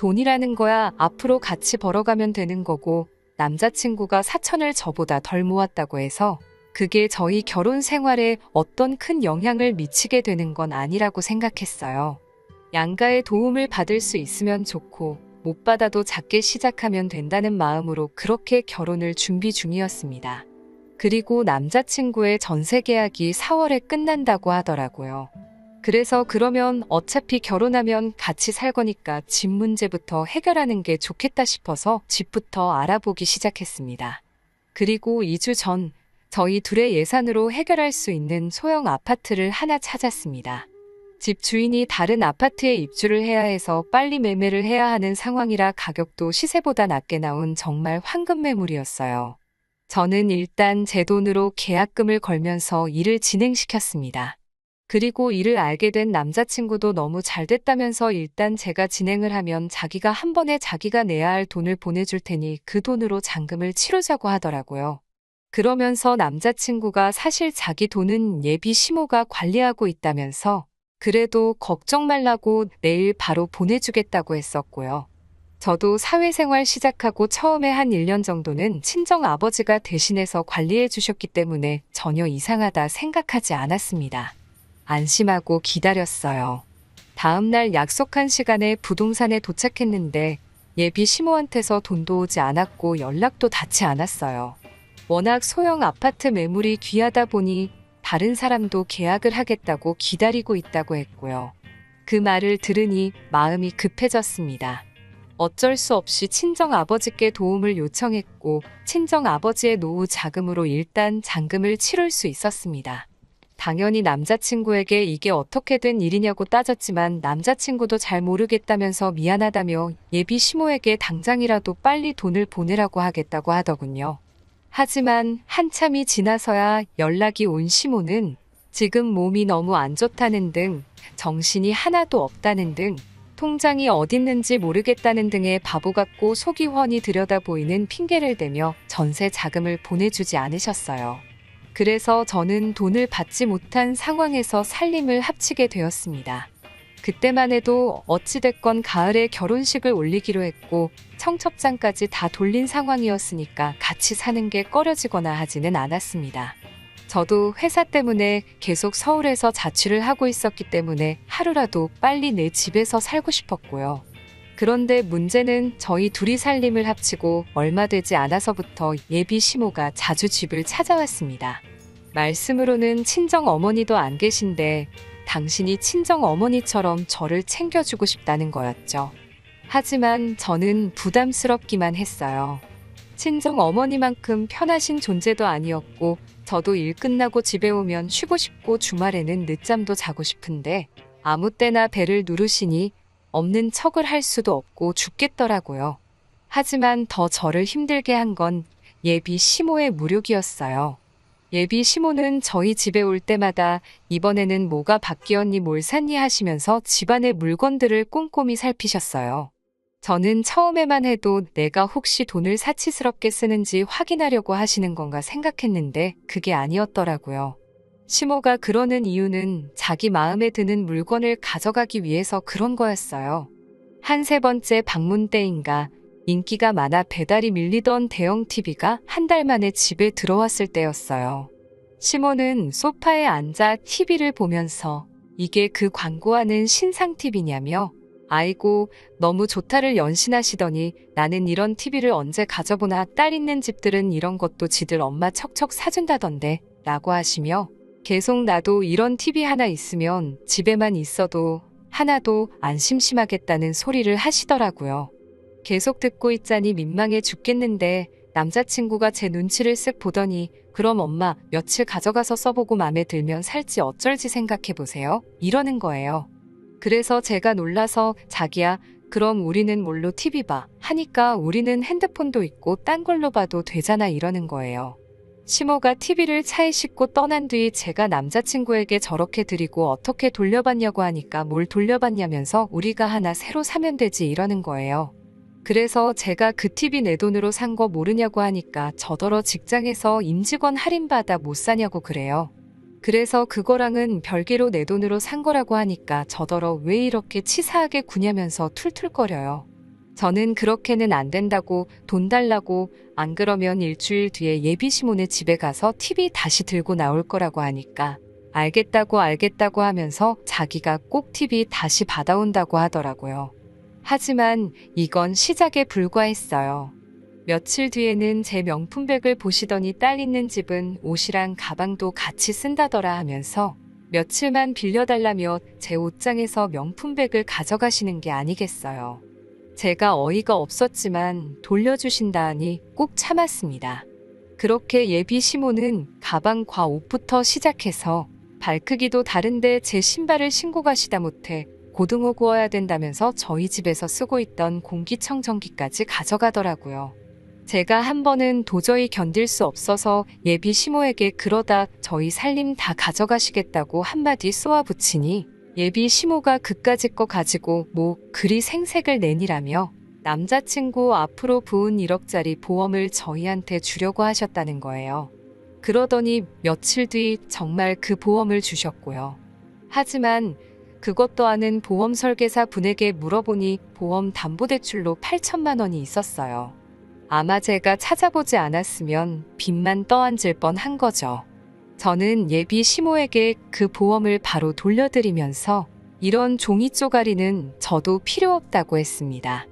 돈이라는 거야 앞으로 같이 벌어가면 되는 거고 남자친구가 4천을 저보다 덜 모았다고 해서 그게 저희 결혼 생활에 어떤 큰 영향을 미치게 되는 건 아니라고 생각했어요. 양가의 도움을 받을 수 있으면 좋고 못 받아도 작게 시작하면 된다는 마음으로 그렇게 결혼을 준비 중이었습니다. 그리고 남자친구의 전세 계약이 4월에 끝난다고 하더라고요. 그래서 그러면 어차피 결혼하면 같이 살 거니까 집 문제부터 해결하는 게 좋겠다 싶어서 집부터 알아보기 시작했습니다. 그리고 2주 전 저희 둘의 예산으로 해결할 수 있는 소형 아파트를 하나 찾았습니다. 집 주인이 다른 아파트에 입주를 해야 해서 빨리 매매를 해야 하는 상황이라 가격도 시세보다 낮게 나온 정말 황금 매물이었어요. 저는 일단 제 돈으로 계약금을 걸면서 일을 진행시켰습니다. 그리고 이를 알게 된 남자친구도 너무 잘 됐다면서 일단 제가 진행을 하면 자기가 한 번에 자기가 내야 할 돈을 보내줄 테니 그 돈으로 잔금을 치르자고 하더라고요. 그러면서 남자친구가 사실 자기 돈은 예비 시모가 관리하고 있다면서 그래도 걱정 말라고 내일 바로 보내주겠다고 했었고요. 저도 사회생활 시작하고 처음에 한 1년 정도는 친정 아버지가 대신해서 관리해 주셨기 때문에 전혀 이상하다 생각하지 않았습니다. 안심하고 기다렸어요. 다음날 약속한 시간에 부동산에 도착했는데 예비 시모한테서 돈도 오지 않았고 연락도 닿지 않았어요. 워낙 소형 아파트 매물이 귀하다 보니 다른 사람도 계약을 하겠다고 기다리고 있다고 했고요. 그 말을 들으니 마음이 급해졌습니다. 어쩔 수 없이 친정 아버지께 도움을 요청했고 친정 아버지의 노후 자금으로 일단 잔금을 치를 수 있었습니다. 당연히 남자친구에게 이게 어떻게 된 일이냐고 따졌지만 남자친구도 잘 모르겠다면서 미안하다며 예비 시모에게 당장이라도 빨리 돈을 보내라고 하겠다고 하더군요. 하지만 한참이 지나서야 연락이 온 시모는 지금 몸이 너무 안 좋다는 등 정신이 하나도 없다는 등 통장이 어딨는지 모르겠다는 등의 바보 같고 속이 훤히 들여다보이는 핑계를 대며 전세 자금을 보내주지 않으셨어요. 그래서 저는 돈을 받지 못한 상황에서 살림을 합치게 되었습니다. 그때만 해도 어찌됐건 가을에 결혼식을 올리기로 했고 청첩장까지 다 돌린 상황이었으니까 같이 사는 게 꺼려지거나 하지는 않았습니다. 저도 회사 때문에 계속 서울에서 자취를 하고 있었기 때문에 하루라도 빨리 내 집에서 살고 싶었고요. 그런데 문제는 저희 둘이 살림을 합치고 얼마 되지 않아서부터 예비 시모가 자주 집을 찾아왔습니다. 말씀으로는 친정 어머니도 안 계신데 당신이 친정 어머니처럼 저를 챙겨주고 싶다는 거였죠. 하지만 저는 부담스럽기만 했어요. 친정 어머니만큼 편하신 존재도 아니었고 저도 일 끝나고 집에 오면 쉬고 싶고 주말에는 늦잠도 자고 싶은데 아무 때나 배를 누르시니 없는 척을 할 수도 없고 죽겠더라고요. 하지만 더 저를 힘들게 한 건 예비 시모의 무력이었어요. 예비 시모는 저희 집에 올 때마다 이번에는 뭐가 바뀌었니 뭘 샀니 하시면서 집안의 물건들을 꼼꼼히 살피셨어요. 저는 처음에만 해도 내가 혹시 돈을 사치스럽게 쓰는지 확인하려고 하시는 건가 생각했는데 그게 아니었더라고요. 시모가 그러는 이유는 자기 마음에 드는 물건을 가져가기 위해서 그런 거였어요. 한 세 번째 방문 때인가 인기가 많아 배달이 밀리던 대형 TV가 한 달 만에 집에 들어왔을 때였어요. 시모는 소파에 앉아 TV를 보면서 이게 그 광고하는 신상 TV냐며 아이고 너무 좋다를 연신하시더니 나는 이런 TV를 언제 가져보나 딸 있는 집들은 이런 것도 지들 엄마 척척 사준다던데 라고 하시며 계속 나도 이런 TV 하나 있으면 집에만 있어도 하나도 안 심심하겠다는 소리를 하시더라고요. 계속 듣고 있자니 민망해 죽겠는데 남자친구가 제 눈치를 쓱 보더니 그럼 엄마 며칠 가져가서 써보고 맘에 들면 살지 어쩔지 생각해보세요. 이러는 거예요. 그래서 제가 놀라서 자기야 그럼 우리는 뭘로 TV 봐 하니까 우리는 핸드폰도 있고 딴 걸로 봐도 되잖아 이러는 거예요. 시모가 TV를 차에 싣고 떠난 뒤 제가 남자친구에게 저렇게 드리고 어떻게 돌려받냐고 하니까 뭘 돌려받냐면서 우리가 하나 새로 사면 되지 이러는 거예요. 그래서 제가 그 TV 내 돈으로 산 거 모르냐고 하니까 저더러 직장에서 임직원 할인받아 못 사냐고 그래요. 그래서 그거랑은 별개로 내 돈으로 산 거라고 하니까 저더러 왜 이렇게 치사하게 구냐면서 툴툴거려요. 저는 그렇게는 안 된다고 돈 달라고 안 그러면 일주일 뒤에 예비 시모네 집에 가서 TV 다시 들고 나올 거라고 하니까 알겠다고 하면서 자기가 꼭 TV 다시 받아온다고 하더라고요. 하지만 이건 시작에 불과했어요. 며칠 뒤에는 제 명품백을 보시더니 딸 있는 집은 옷이랑 가방도 같이 쓴다더라 하면서 며칠만 빌려달라며 제 옷장에서 명품백을 가져가시는 게 아니겠어요. 제가 어이가 없었지만 돌려주신다 하니 꼭 참았습니다. 그렇게 예비 시모는 가방과 옷부터 시작해서 발 크기도 다른데 제 신발을 신고 가시다 못해 고등어 구워야 된다면서 저희 집에서 쓰고 있던 공기청정기까지 가져가더라고요. 제가 한 번은 도저히 견딜 수 없어서 예비 시모에게 그러다 저희 살림 다 가져가시겠다고 한마디 쏘아붙이니 예비 시모가 그까짓 거 가지고 뭐 그리 생색을 내니라며 남자친구 앞으로 부은 1억짜리 보험을 저희한테 주려고 하셨다는 거예요. 그러더니 며칠 뒤 정말 그 보험을 주셨고요. 하지만 그것도 아는 보험 설계사 분에게 물어보니 보험 담보대출로 8천만 원이 있었어요. 아마 제가 찾아보지 않았으면 빚만 떠안질 뻔한 거죠. 저는 예비 시모에게 그 보험을 바로 돌려드리면서 이런 종이 쪼가리는 저도 필요 없다고 했습니다.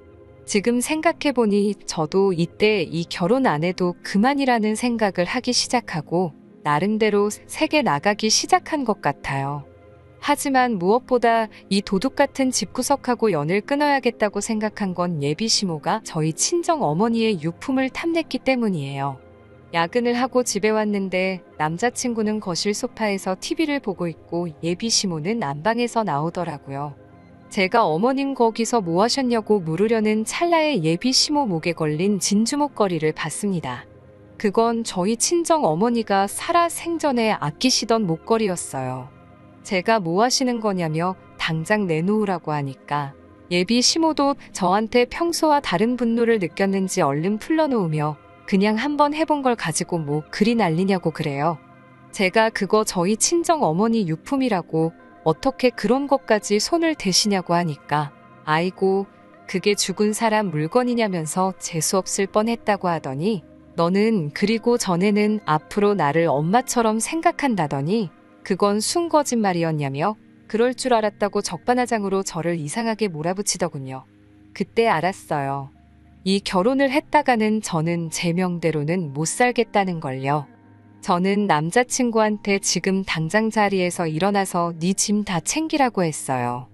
지금 생각해보니 저도 이때 이 결혼 안 해도 그만이라는 생각을 하기 시작하고 나름대로 세게 나가기 시작한 것 같아요. 하지만 무엇보다 이 도둑 같은 집구석하고 연을 끊어야겠다고 생각한 건 예비 시모가 저희 친정 어머니의 유품을 탐냈기 때문이에요. 야근을 하고 집에 왔는데 남자친구는 거실 소파에서 TV를 보고 있고 예비 시모는 안방에서 나오더라고요. 제가 어머님 거기서 뭐 하셨냐고 물으려는 찰나에 예비 시모 목에 걸린 진주 목걸이를 봤습니다. 그건 저희 친정 어머니가 살아 생전에 아끼시던 목걸이였어요. 제가 뭐 하시는 거냐며 당장 내놓으라고 하니까 예비 시모도 저한테 평소와 다른 분노를 느꼈는지 얼른 풀러놓으며 그냥 한번 해본 걸 가지고 뭐 그리 난리냐고 그래요. 제가 그거 저희 친정 어머니 유품이라고 어떻게 그런 것까지 손을 대시냐고 하니까 아이고 그게 죽은 사람 물건이냐면서 재수없을 뻔했다고 하더니 너는 그리고 전에는 앞으로 나를 엄마처럼 생각한다더니 그건 순 거짓말이었냐며 그럴 줄 알았다고 적반하장으로 저를 이상하게 몰아붙이더군요. 그때 알았어요. 이 결혼을 했다가는 저는 제 명대로는 못 살겠다는 걸요. 저는 남자친구한테 지금 당장 자리에서 일어나서 네 짐 다 챙기라고 했어요.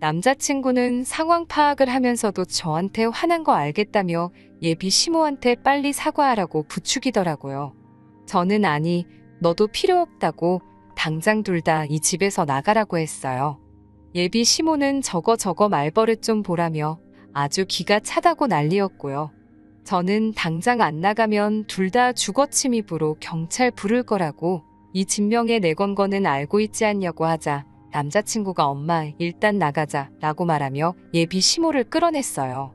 남자친구는 상황 파악을 하면서도 저한테 화난 거 알겠다며 예비 시모한테 빨리 사과하라고 부추기더라고요. 저는 아니 너도 필요 없다고 당장 둘 다 이 집에서 나가라고 했어요. 예비 시모는 저거 말버릇 좀 보라며 아주 기가 차다고 난리였고요. 저는 당장 안 나가면 둘 다 주거침입으로 경찰 부를 거라고 이 진명에 내건 거는 알고 있지 않냐고 하자 남자친구가 엄마 일단 나가자 라고 말하며 예비 시모를 끌어냈어요.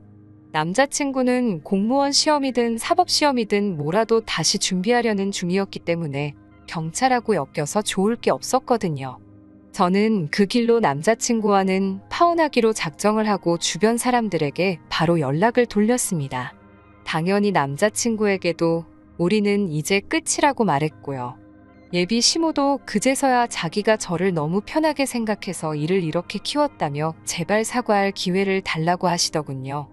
남자친구는 공무원 시험이든 사법시험이든 뭐라도 다시 준비하려는 중이었기 때문에 경찰하고 엮여서 좋을 게 없었거든요. 저는 그 길로 남자친구와는 파혼하기로 작정을 하고 주변 사람들에게 바로 연락을 돌렸습니다. 당연히 남자친구에게도 우리는 이제 끝이라고 말했고요. 예비 시모도 그제서야 자기가 저를 너무 편하게 생각해서 일을 이렇게 키웠다며 제발 사과할 기회를 달라고 하시더군요.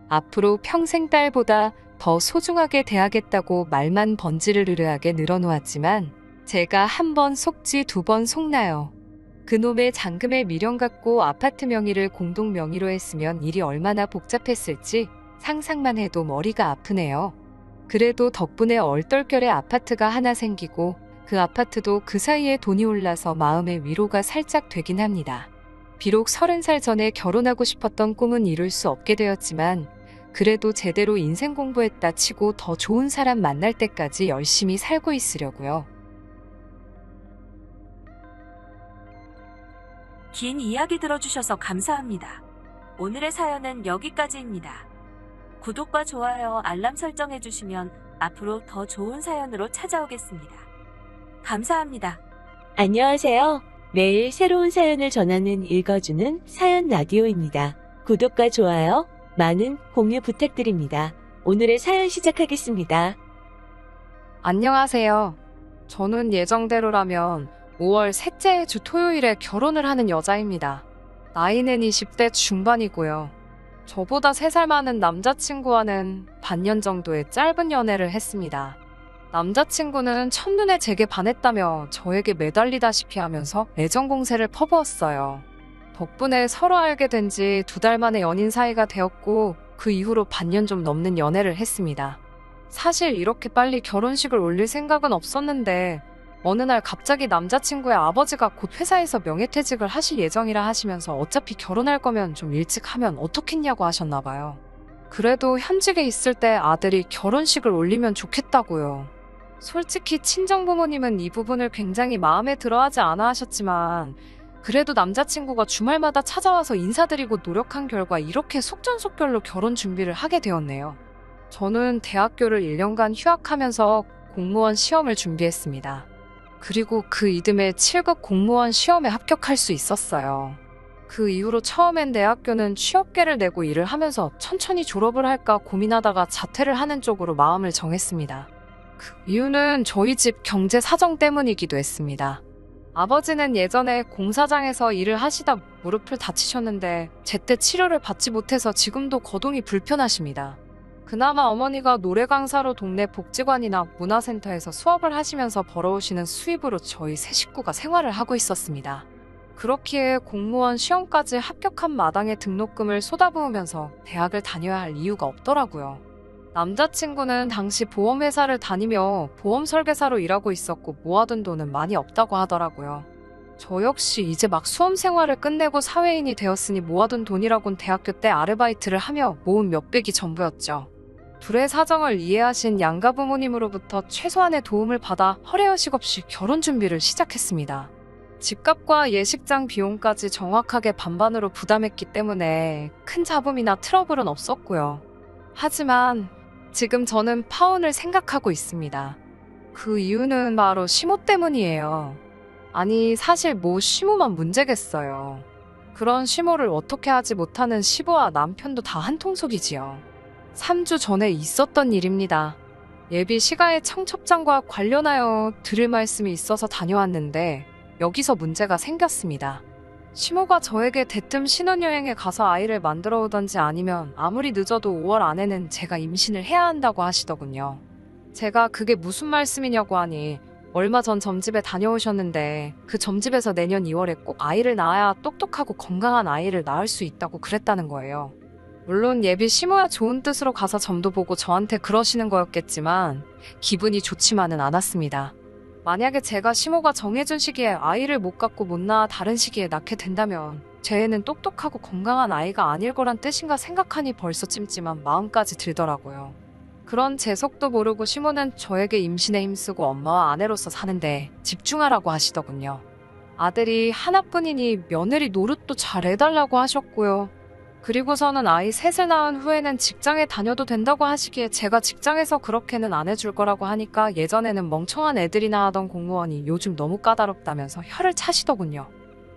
앞으로 평생 딸보다 더 소중하게 대하겠다고 말만 번지르르하게 늘어놓았지만 제가 한 번 속지 두 번 속나요. 그놈의 잔금에 미련 갖고 아파트 명의를 공동 명의로 했으면 일이 얼마나 복잡했을지 상상만 해도 머리가 아프네요. 그래도 덕분에 얼떨결에 아파트가 하나 생기고 그 아파트도 그 사이에 돈이 올라서 마음의 위로가 살짝 되긴 합니다. 비록 30살 전에 결혼하고 싶었던 꿈은 이룰 수 없게 되었지만 그래도 제대로 인생 공부했다 치고 더 좋은 사람 만날 때까지 열심히 살고 있으려고요. 긴 이야기 들어주셔서 감사합니다. 오늘의 사연은 여기까지입니다. 구독과 좋아요, 알람 설정해주시면 앞으로 더 좋은 사연으로 찾아오겠습니다. 감사합니다. 안녕하세요. 매일 새로운 사연을 전하는 읽어주는 사연 라디오입니다. 구독과 좋아요, 많은 공유 부탁드립니다. 오늘의 사연 시작하겠습니다. 안녕하세요. 저는 예정대로라면 5월 셋째 주 토요일에 결혼을 하는 여자입니다. 나이는 20대 중반이고요. 저보다 3살 많은 남자친구와는 반년 정도의 짧은 연애를 했습니다. 남자친구는 첫눈에 제게 반했다며 저에게 매달리다시피 하면서 애정 공세를 퍼부었어요. 덕분에 서로 알게 된 지 2달 만에 연인 사이가 되었고 그 이후로 반년 좀 넘는 연애를 했습니다. 사실 이렇게 빨리 결혼식을 올릴 생각은 없었는데 어느 날 갑자기 남자친구의 아버지가 곧 회사에서 명예퇴직을 하실 예정이라 하시면서 어차피 결혼할 거면 좀 일찍 하면 어떻겠냐고 하셨나 봐요. 그래도 현직에 있을 때 아들이 결혼식을 올리면 좋겠다고요. 솔직히 친정부모님은 이 부분을 굉장히 마음에 들어하지 않아 하셨지만 그래도 남자친구가 주말마다 찾아와서 인사드리고 노력한 결과 이렇게 속전속결로 결혼 준비를 하게 되었네요. 저는 대학교를 1년간 휴학하면서 공무원 시험을 준비했습니다. 그리고 그 이듬해 7급 공무원 시험에 합격할 수 있었어요. 그 이후로 처음엔 대학교는 취업계를 내고 일을 하면서 천천히 졸업을 할까 고민하다가 자퇴를 하는 쪽으로 마음을 정했습니다. 그 이유는 저희 집 경제 사정 때문이기도 했습니다. 아버지는 예전에 공사장에서 일을 하시다 무릎을 다치셨는데 제때 치료를 받지 못해서 지금도 거동이 불편하십니다. 그나마 어머니가 노래 강사로 동네 복지관이나 문화센터에서 수업을 하시면서 벌어오시는 수입으로 저희 세 식구가 생활을 하고 있었습니다. 그렇기에 공무원 시험까지 합격한 마당에 등록금을 쏟아부으면서 대학을 다녀야 할 이유가 없더라고요. 남자친구는 당시 보험회사를 다니며 보험 설계사로 일하고 있었고 모아둔 돈은 많이 없다고 하더라고요. 저 역시 이제 막 수험 생활을 끝내고 사회인이 되었으니 모아둔 돈이라곤 대학교 때 아르바이트를 하며 모은 몇백이 전부였죠. 둘의 사정을 이해하신 양가 부모님으로부터 최소한의 도움을 받아 허례허식 없이 결혼 준비를 시작했습니다. 집값과 예식장 비용까지 정확하게 반반으로 부담했기 때문에 큰 잡음이나 트러블은 없었고요. 하지만 지금 저는 파혼을 생각하고 있습니다. 그 이유는 바로 시모 때문이에요. 아니 사실 뭐 시모만 문제겠어요. 그런 시모를 어떻게 하지 못하는 시부와 남편도 다 한통속이지요. 3주 전에 있었던 일입니다. 예비 시가의 청첩장과 관련하여 드릴 말씀이 있어서 다녀왔는데 여기서 문제가 생겼습니다. 시모가 저에게 대뜸 신혼여행에 가서 아이를 만들어 오던지 아니면 아무리 늦어도 5월 안에는 제가 임신을 해야 한다고 하시더군요. 제가 그게 무슨 말씀이냐고 하니 얼마 전 점집에 다녀오셨는데 그 점집에서 내년 2월에 꼭 아이를 낳아야 똑똑하고 건강한 아이를 낳을 수 있다고 그랬다는 거예요. 물론 예비 시모야 좋은 뜻으로 가서 점도 보고 저한테 그러시는 거였겠지만 기분이 좋지만은 않았습니다. 만약에 제가 시모가 정해준 시기에 아이를 못 갖고 못 낳아 다른 시기에 낳게 된다면 제 애는 똑똑하고 건강한 아이가 아닐 거란 뜻인가 생각하니 벌써 찜찜한 마음까지 들더라고요. 그런 제 속도 모르고 시모는 저에게 임신에 힘쓰고 엄마와 아내로서 사는데 집중하라고 하시더군요. 아들이 하나뿐이니 며느리 노릇도 잘 해달라고 하셨고요. 그리고서는 아이 셋을 낳은 후에는 직장에 다녀도 된다고 하시기에 제가 직장에서 그렇게는 안 해줄 거라고 하니까 예전에는 멍청한 애들이나 하던 공무원이 요즘 너무 까다롭다면서 혀를 차시더군요.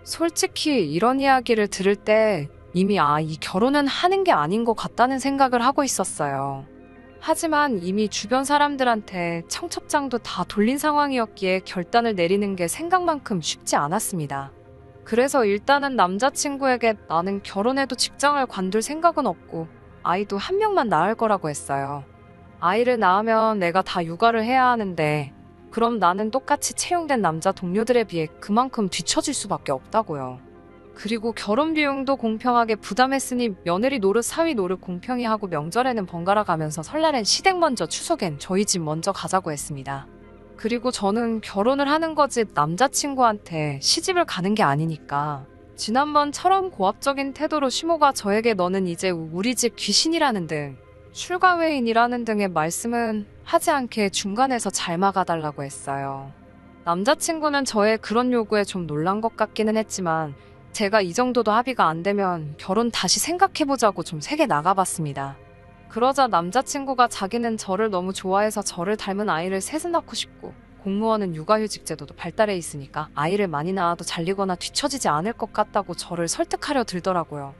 솔직히 이런 이야기를 들을 때 이미 이 결혼은 하는 게 아닌 것 같다는 생각을 하고 있었어요. 하지만 이미 주변 사람들한테 청첩장도 다 돌린 상황이었기에 결단을 내리는 게 생각만큼 쉽지 않았습니다. 그래서 일단은 남자친구에게 나는 결혼해도 직장을 관둘 생각은 없고 아이도 한 명만 낳을 거라고 했어요. 아이를 낳으면 내가 다 육아를 해야 하는데 그럼 나는 똑같이 채용된 남자 동료들에 비해 그만큼 뒤처질 수밖에 없다고요. 그리고 결혼 비용도 공평하게 부담했으니 며느리 노릇 사위 노릇 공평히 하고 명절에는 번갈아 가면서 설날엔 시댁 먼저 추석엔 저희 집 먼저 가자고 했습니다. 그리고 저는 결혼을 하는 거지 남자친구한테 시집을 가는 게 아니니까 지난번처럼 고압적인 태도로 시모가 저에게 너는 이제 우리 집 귀신이라는 등 출가 외인이라는 등의 말씀은 하지 않게 중간에서 잘 막아달라고 했어요. 남자친구는 저의 그런 요구에 좀 놀란 것 같기는 했지만 제가 이 정도도 합의가 안 되면 결혼 다시 생각해보자고 좀 세게 나가봤습니다. 그러자 남자친구가 자기는 저를 너무 좋아해서 저를 닮은 아이를 셋을 낳고 싶고 공무원은 육아휴직 제도도 발달해 있으니까 아이를 많이 낳아도 잘리거나 뒤처지지 않을 것 같다고 저를 설득하려 들더라고요.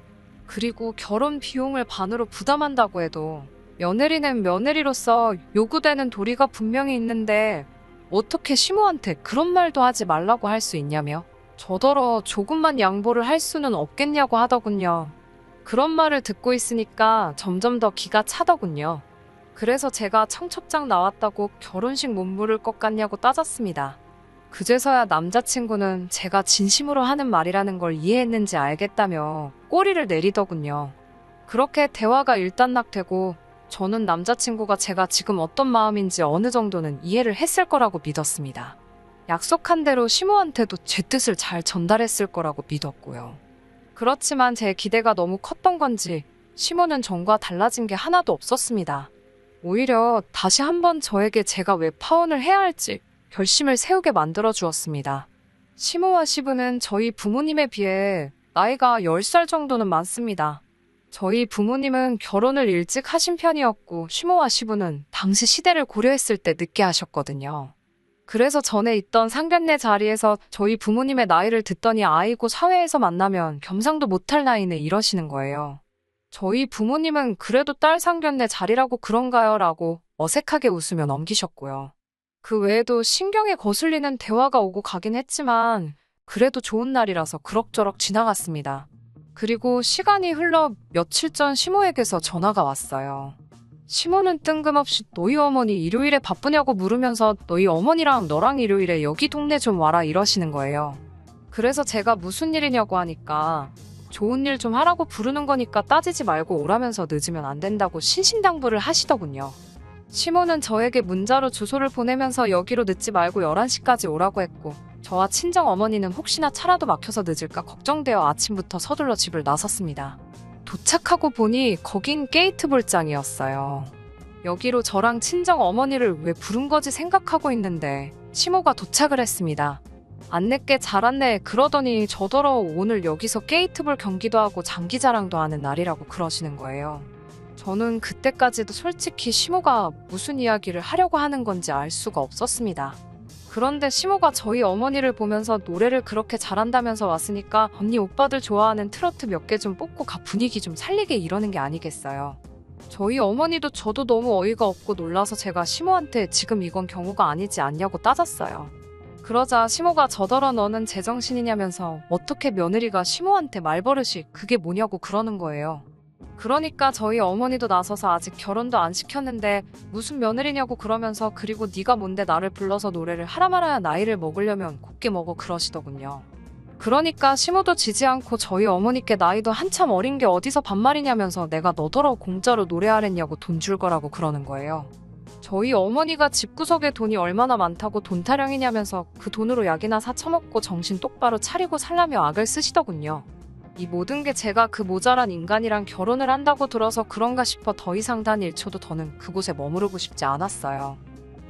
그리고 결혼 비용을 반으로 부담한다고 해도 며느리는 며느리로서 요구되는 도리가 분명히 있는데 어떻게 시모한테 그런 말도 하지 말라고 할 수 있냐며 저더러 조금만 양보를 할 수는 없겠냐고 하더군요. 그런 말을 듣고 있으니까 점점 더 기가 차더군요. 그래서 제가 청첩장 나왔다고 결혼식 못 물을 것 같냐고 따졌습니다. 그제서야 남자친구는 제가 진심으로 하는 말이라는 걸 이해했는지 알겠다며 꼬리를 내리더군요. 그렇게 대화가 일단락되고 저는 남자친구가 제가 지금 어떤 마음인지 어느 정도는 이해를 했을 거라고 믿었습니다. 약속한 대로 시모한테도 제 뜻을 잘 전달했을 거라고 믿었고요. 그렇지만 제 기대가 너무 컸던 건지 시모는 전과 달라진 게 하나도 없었습니다. 오히려 다시 한번 저에게 제가 왜 파혼을 해야 할지 결심을 세우게 만들어 주었습니다. 시모와 시부는 저희 부모님에 비해 나이가 10살 정도는 많습니다. 저희 부모님은 결혼을 일찍 하신 편이었고 시모와 시부는 당시 시대를 고려했을 때 늦게 하셨거든요. 그래서 전에 있던 상견례 자리에서 저희 부모님의 나이를 듣더니 아이고 사회에서 만나면 겸상도 못할 나이네 이러시는 거예요. 저희 부모님은 그래도 딸 상견례 자리라고 그런가요? 라고 어색하게 웃으며 넘기셨고요. 그 외에도 신경에 거슬리는 대화가 오고 가긴 했지만 그래도 좋은 날이라서 그럭저럭 지나갔습니다. 그리고 시간이 흘러 며칠 전 시모에게서 전화가 왔어요. 시모는 뜬금없이 너희 어머니 일요일에 바쁘냐고 물으면서 너희 어머니랑 너랑 일요일에 여기 동네 좀 와라 이러시는 거예요. 그래서 제가 무슨 일이냐고 하니까 좋은 일 좀 하라고 부르는 거니까 따지지 말고 오라면서 늦으면 안 된다고 신신당부를 하시더군요. 시모는 저에게 문자로 주소를 보내면서 여기로 늦지 말고 11시까지 오라고 했고 저와 친정 어머니는 혹시나 차라도 막혀서 늦을까 걱정되어 아침부터 서둘러 집을 나섰습니다. 도착하고 보니 거긴 게이트 볼장이었어요. 여기로 저랑 친정 어머니를 왜 부른 거지 생각하고 있는데 시모가 도착을 했습니다. 안내께 잘 왔네 그러더니 저더러 오늘 여기서 게이트볼 경기도 하고 장기자랑도 하는 날이라고 그러시는 거예요. 저는 그때까지도 솔직히 시모가 무슨 이야기를 하려고 하는 건지 알 수가 없었습니다. 그런데 시모가 저희 어머니를 보면서 노래를 그렇게 잘한다면서 왔으니까 언니 오빠들 좋아하는 트로트 몇 개 좀 뽑고 가 분위기 좀 살리게 이러는 게 아니겠어요. 저희 어머니도 저도 너무 어이가 없고 놀라서 제가 시모한테 지금 이건 경우가 아니지 않냐고 따졌어요. 그러자 시모가 저더러 너는 제정신이냐면서 어떻게 며느리가 시모한테 말버릇이 그게 뭐냐고 그러는 거예요. 그러니까 저희 어머니도 나서서 아직 결혼도 안 시켰는데 무슨 며느리냐고 그러면서 그리고 네가 뭔데 나를 불러서 노래를 하라 말아야 나이를 먹으려면 곱게 먹어 그러시더군요. 그러니까 시모도 지지 않고 저희 어머니께 나이도 한참 어린 게 어디서 반말이냐면서 내가 너더러 공짜로 노래하랬냐고 돈 줄 거라고 그러는 거예요. 저희 어머니가 집구석에 돈이 얼마나 많다고 돈 타령이냐면서 그 돈으로 약이나 사 처먹고 정신 똑바로 차리고 살라며 악을 쓰시더군요. 이 모든 게 제가 그 모자란 인간이랑 결혼을 한다고 들어서 그런가 싶어 더 이상 단 1초도 더는 그곳에 머무르고 싶지 않았어요.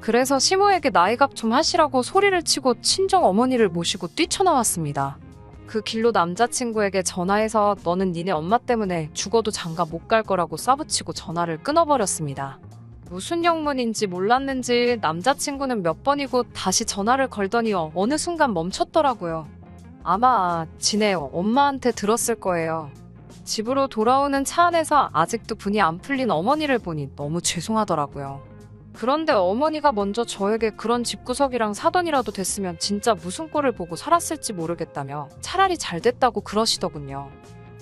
그래서 시모에게 나이값 좀 하시라고 소리를 치고 친정 어머니를 모시고 뛰쳐나왔습니다. 그 길로 남자친구에게 전화해서 너는 니네 엄마 때문에 죽어도 장가 못 갈 거라고 쏴붙이고 전화를 끊어버렸습니다. 무슨 영문인지 몰랐는지 남자친구는 몇 번이고 다시 전화를 걸더니 어느 순간 멈췄더라고요. 아마 지네 엄마한테 들었을 거예요. 집으로 돌아오는 차 안에서 아직도 분이 안 풀린 어머니를 보니 너무 죄송하더라고요. 그런데 어머니가 먼저 저에게 그런 집구석이랑 사돈이라도 됐으면 진짜 무슨 꼴을 보고 살았을지 모르겠다며 차라리 잘 됐다고 그러시더군요.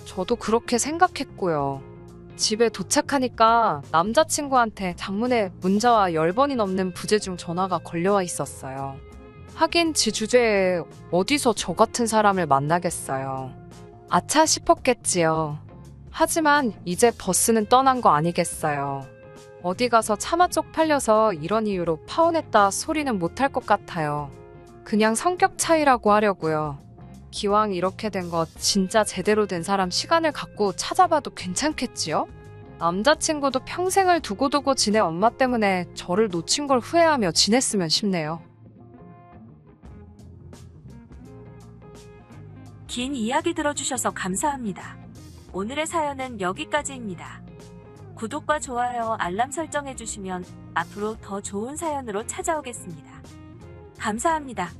저도 그렇게 생각했고요. 집에 도착하니까 남자친구한테 장문에 문자와 10번이 넘는 부재중 전화가 걸려와 있었어요. 하긴 지 주제에 어디서 저 같은 사람을 만나겠어요. 아차 싶었겠지요. 하지만 이제 버스는 떠난 거 아니겠어요. 어디 가서 차마 쪽팔려서 이런 이유로 파혼했다 소리는 못할 것 같아요. 그냥 성격 차이라고 하려고요. 기왕 이렇게 된 거 진짜 제대로 된 사람 시간을 갖고 찾아봐도 괜찮겠지요? 남자친구도 평생을 두고두고 지내 엄마 때문에 저를 놓친 걸 후회하며 지냈으면 싶네요. 긴 이야기 들어주셔서 감사합니다. 오늘의 사연은 여기까지입니다. 구독과 좋아요, 알람 설정해주시면 앞으로 더 좋은 사연으로 찾아오겠습니다. 감사합니다.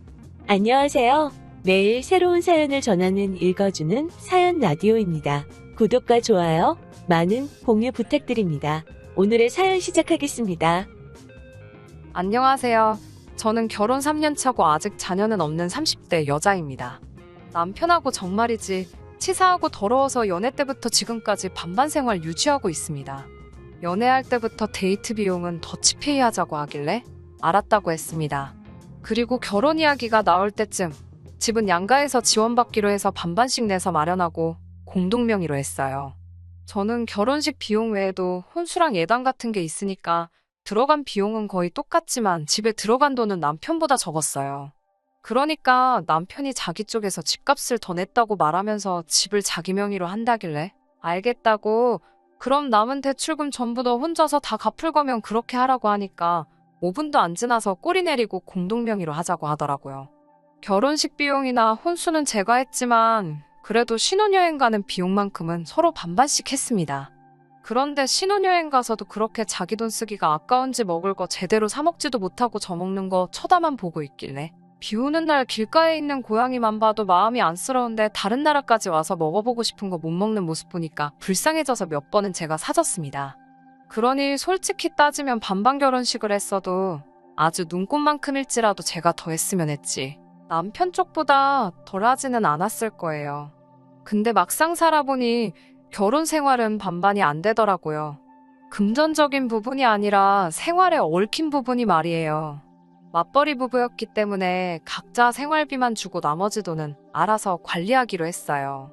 안녕하세요. 매일 새로운 사연을 전하는 읽어주는 사연 라디오입니다. 구독과 좋아요, 많은 공유 부탁드립니다. 오늘의 사연 시작하겠습니다. 안녕하세요. 저는 결혼 3년 차고 아직 자녀는 없는 30대 여자입니다. 남편하고 정말이지 치사하고 더러워서 연애 때부터 지금까지 반반 생활 유지하고 있습니다. 연애할 때부터 데이트 비용은 더치페이 하자고 하길래 알았다고 했습니다. 그리고 결혼 이야기가 나올 때쯤 집은 양가에서 지원받기로 해서 반반씩 내서 마련하고 공동 명의로 했어요. 저는 결혼식 비용 외에도 혼수랑 예단 같은 게 있으니까 들어간 비용은 거의 똑같지만 집에 들어간 돈은 남편보다 적었어요. 그러니까 남편이 자기 쪽에서 집값을 더 냈다고 말하면서 집을 자기 명의로 한다길래 알겠다고, 그럼 남은 대출금 전부 너 혼자서 다 갚을 거면 그렇게 하라고 하니까 5분도 안 지나서 꼬리 내리고 공동 명의로 하자고 하더라고요. 결혼식 비용이나 혼수는 제가 했지만 그래도 신혼여행 가는 비용만큼은 서로 반반씩 했습니다. 그런데 신혼여행 가서도 그렇게 자기 돈 쓰기가 아까운지 먹을 거 제대로 사 먹지도 못하고 저 먹는 거 쳐다만 보고 있길래 비 오는 날 길가에 있는 고양이만 봐도 마음이 안쓰러운데 다른 나라까지 와서 먹어보고 싶은 거 못 먹는 모습 보니까 불쌍해져서 몇 번은 제가 사줬습니다. 그러니 솔직히 따지면 반반 결혼식을 했어도 아주 눈꽃만큼일지라도 제가 더 했으면 했지. 남편 쪽보다 덜 하지는 않았을 거예요. 근데 막상 살아보니 결혼 생활은 반반이 안 되더라고요. 금전적인 부분이 아니라 생활에 얽힌 부분이 말이에요. 맞벌이 부부였기 때문에 각자 생활비만 주고 나머지 돈은 알아서 관리하기로 했어요.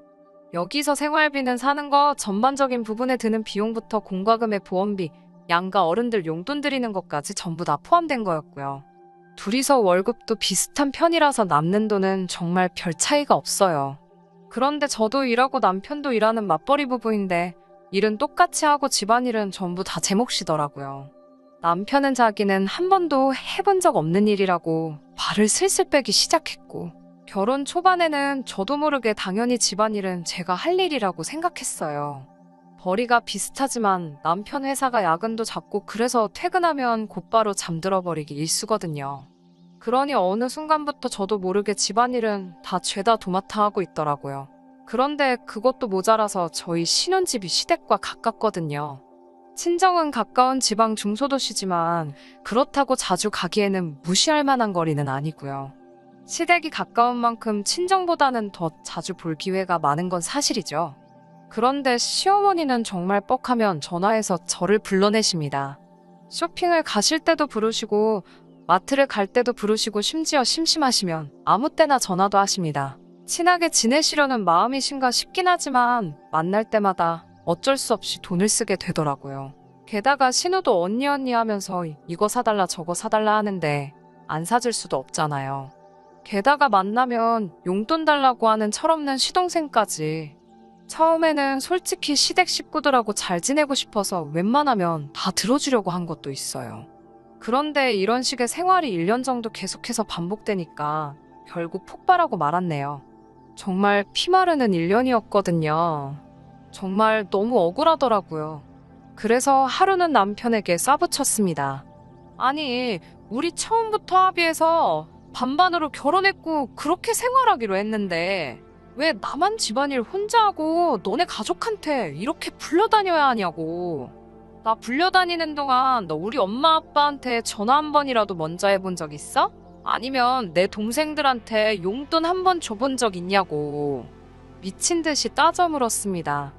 여기서 생활비는 사는 거, 전반적인 부분에 드는 비용부터 공과금의 보험비, 양가 어른들 용돈 드리는 것까지 전부 다 포함된 거였고요. 둘이서 월급도 비슷한 편이라서 남는 돈은 정말 별 차이가 없어요. 그런데 저도 일하고 남편도 일하는 맞벌이 부부인데 일은 똑같이 하고 집안일은 전부 다 제 몫이더라고요. 남편은 자기는 한 번도 해본 적 없는 일이라고 발을 슬슬 빼기 시작했고, 결혼 초반에는 저도 모르게 당연히 집안일은 제가 할 일이라고 생각했어요. 벌이가 비슷하지만 남편 회사가 야근도 잦고 그래서 퇴근하면 곧바로 잠들어 버리기 일쑤거든요. 그러니 어느 순간부터 저도 모르게 집안일은 다 죄다 도맡아 하고 있더라고요. 그런데 그것도 모자라서 저희 신혼집이 시댁과 가깝거든요. 친정은 가까운 지방 중소도시지만 그렇다고 자주 가기에는 무시할 만한 거리는 아니고요. 시댁이 가까운 만큼 친정보다는 더 자주 볼 기회가 많은 건 사실이죠. 그런데 시어머니는 정말 뻑하면 전화해서 저를 불러내십니다. 쇼핑을 가실 때도 부르시고 마트를 갈 때도 부르시고 심지어 심심하시면 아무 때나 전화도 하십니다. 친하게 지내시려는 마음이신가 싶긴 하지만 만날 때마다 어쩔 수 없이 돈을 쓰게 되더라고요. 게다가 신우도 언니 언니 하면서 이거 사달라 저거 사달라 하는데 안 사줄 수도 없잖아요. 게다가 만나면 용돈 달라고 하는 철없는 시동생까지. 처음에는 솔직히 시댁 식구들하고 잘 지내고 싶어서 웬만하면 다 들어주려고 한 것도 있어요. 그런데 이런 식의 생활이 1년 정도 계속해서 반복되니까 결국 폭발하고 말았네요. 정말 피마르는 1년이었거든요. 정말 너무 억울하더라고요. 그래서 하루는 남편에게 쏴붙였습니다. 아니, 우리 처음부터 합의해서 반반으로 결혼했고 그렇게 생활하기로 했는데 왜 나만 집안일 혼자 하고 너네 가족한테 이렇게 불려다녀야 하냐고. 나 불려다니는 동안 너 우리 엄마 아빠한테 전화 한 번이라도 먼저 해본 적 있어? 아니면 내 동생들한테 용돈 한 번 줘본 적 있냐고. 미친 듯이 따져 물었습니다.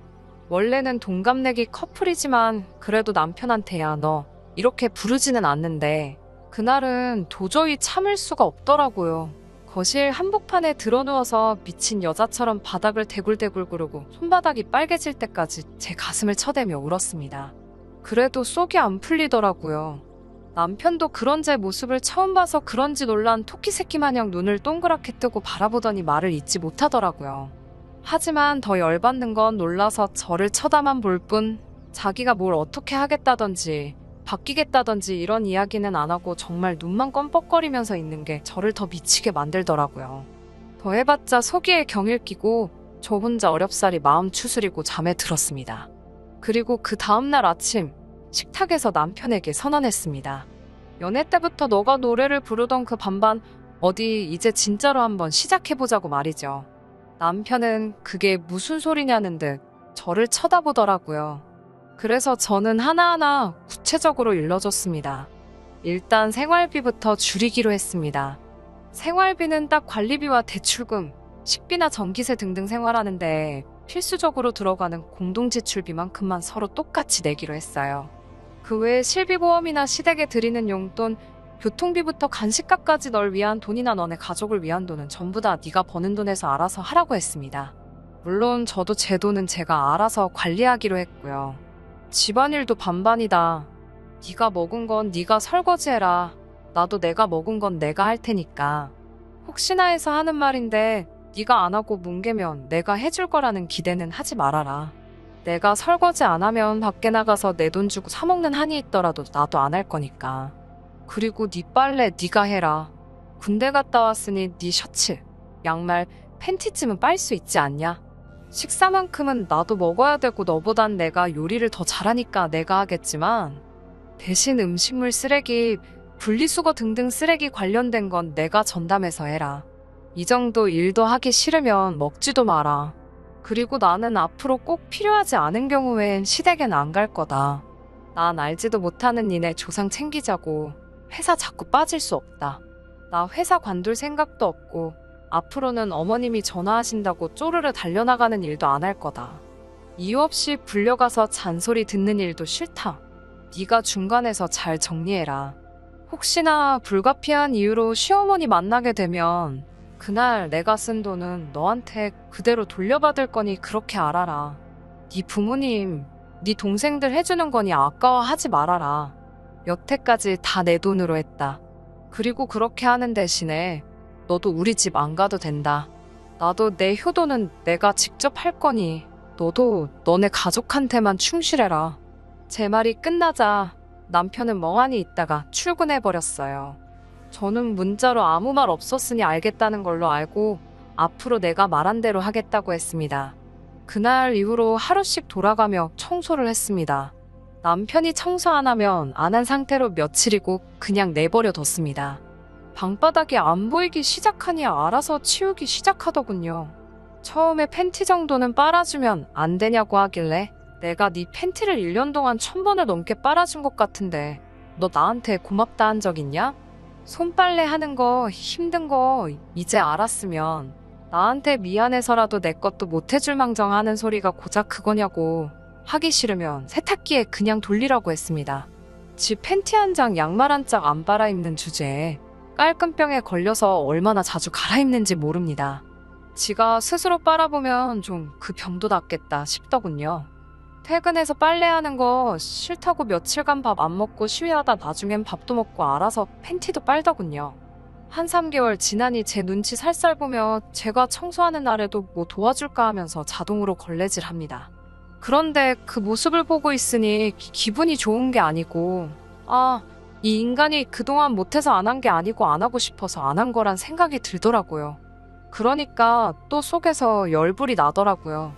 원래는 동갑내기 커플이지만 그래도 남편한테 야 너 이렇게 부르지는 않는데 그날은 도저히 참을 수가 없더라고요. 거실 한복판에 드러누워서 미친 여자처럼 바닥을 대굴대굴 구르고 손바닥이 빨개질 때까지 제 가슴을 쳐대며 울었습니다. 그래도 속이 안 풀리더라고요. 남편도 그런 제 모습을 처음 봐서 그런지 놀란 토끼 새끼 마냥 눈을 동그랗게 뜨고 바라보더니 말을 잇지 못하더라고요. 하지만 더 열받는 건 놀라서 저를 쳐다만 볼 뿐 자기가 뭘 어떻게 하겠다던지 바뀌겠다던지 이런 이야기는 안 하고 정말 눈만 껌뻑거리면서 있는 게 저를 더 미치게 만들더라고요. 더 해봤자 속이에 경일 끼고 저 혼자 어렵사리 마음 추스리고 잠에 들었습니다. 그리고 그 다음날 아침 식탁에서 남편에게 선언했습니다. 연애 때부터 너가 노래를 부르던 그 반반 어디 이제 진짜로 한번 시작해보자고 말이죠. 남편은 그게 무슨 소리냐는 듯 저를 쳐다보더라고요. 그래서 저는 하나하나 구체적으로 일러줬습니다. 일단 생활비부터 줄이기로 했습니다. 생활비는 딱 관리비와 대출금, 식비나 전기세 등등 생활하는데 필수적으로 들어가는 공동지출비만큼만 서로 똑같이 내기로 했어요. 그 외에 실비보험이나 시댁에 드리는 용돈, 교통비부터 간식값까지 널 위한 돈이나 너네 가족을 위한 돈은 전부 다 네가 버는 돈에서 알아서 하라고 했습니다. 물론 저도 제 돈은 제가 알아서 관리하기로 했고요. 집안일도 반반이다. 네가 먹은 건 네가 설거지해라. 나도 내가 먹은 건 내가 할 테니까. 혹시나 해서 하는 말인데 네가 안 하고 뭉개면 내가 해줄 거라는 기대는 하지 말아라. 내가 설거지 안 하면 밖에 나가서 내 돈 주고 사 먹는 한이 있더라도 나도 안 할 거니까. 그리고 네 빨래 네가 해라. 군대 갔다 왔으니 네 셔츠, 양말, 팬티쯤은 빨 수 있지 않냐? 식사만큼은 나도 먹어야 되고 너보단 내가 요리를 더 잘하니까 내가 하겠지만 대신 음식물 쓰레기, 분리수거 등등 쓰레기 관련된 건 내가 전담해서 해라. 이 정도 일도 하기 싫으면 먹지도 마라. 그리고 나는 앞으로 꼭 필요하지 않은 경우엔 시댁엔 안 갈 거다. 난 알지도 못하는 니네 조상 챙기자고 회사 자꾸 빠질 수 없다. 나 회사 관둘 생각도 없고 앞으로는 어머님이 전화하신다고 쪼르르 달려나가는 일도 안 할 거다. 이유 없이 불려가서 잔소리 듣는 일도 싫다. 네가 중간에서 잘 정리해라. 혹시나 불가피한 이유로 시어머니 만나게 되면 그날 내가 쓴 돈은 너한테 그대로 돌려받을 거니 그렇게 알아라. 네 부모님, 네 동생들 해주는 거니 아까워하지 말아라. 여태까지 다 내 돈으로 했다. 그리고 그렇게 하는 대신에 너도 우리 집 안 가도 된다. 나도 내 효도는 내가 직접 할 거니 너도 너네 가족한테만 충실해라. 제 말이 끝나자 남편은 멍하니 있다가 출근해버렸어요. 저는 문자로 아무 말 없었으니 알겠다는 걸로 알고 앞으로 내가 말한 대로 하겠다고 했습니다. 그날 이후로 하루씩 돌아가며 청소를 했습니다. 남편이 청소 안 하면 안 한 상태로 며칠이고 그냥 내버려 뒀습니다. 방바닥이 안 보이기 시작하니 알아서 치우기 시작하더군요. 처음에 팬티 정도는 빨아주면 안 되냐고 하길래 내가 네 팬티를 1년 동안 1000번을 넘게 빨아준 것 같은데 너 나한테 고맙다 한 적 있냐? 손빨래 하는 거 힘든 거 이제 알았으면 나한테 미안해서라도 내 것도 못 해줄 망정 하는 소리가 고작 그거냐고. 하기 싫으면 세탁기에 그냥 돌리라고 했습니다. 지 팬티 한 장 양말 한 짝 안 빨아입는 주제에 깔끔병에 걸려서 얼마나 자주 갈아입는지 모릅니다. 지가 스스로 빨아보면 좀 그 병도 낫겠다 싶더군요. 퇴근해서 빨래하는 거 싫다고 며칠간 밥 안 먹고 시위하다 나중엔 밥도 먹고 알아서 팬티도 빨더군요. 한 3개월 지나니 제 눈치 살살 보며 제가 청소하는 날에도 뭐 도와줄까 하면서 자동으로 걸레질합니다. 그런데 그 모습을 보고 있으니 기분이 좋은 게 아니고 이 인간이 그동안 못해서 안 한 게 아니고 안 하고 싶어서 안 한 거란 생각이 들더라고요. 그러니까 또 속에서 열불이 나더라고요.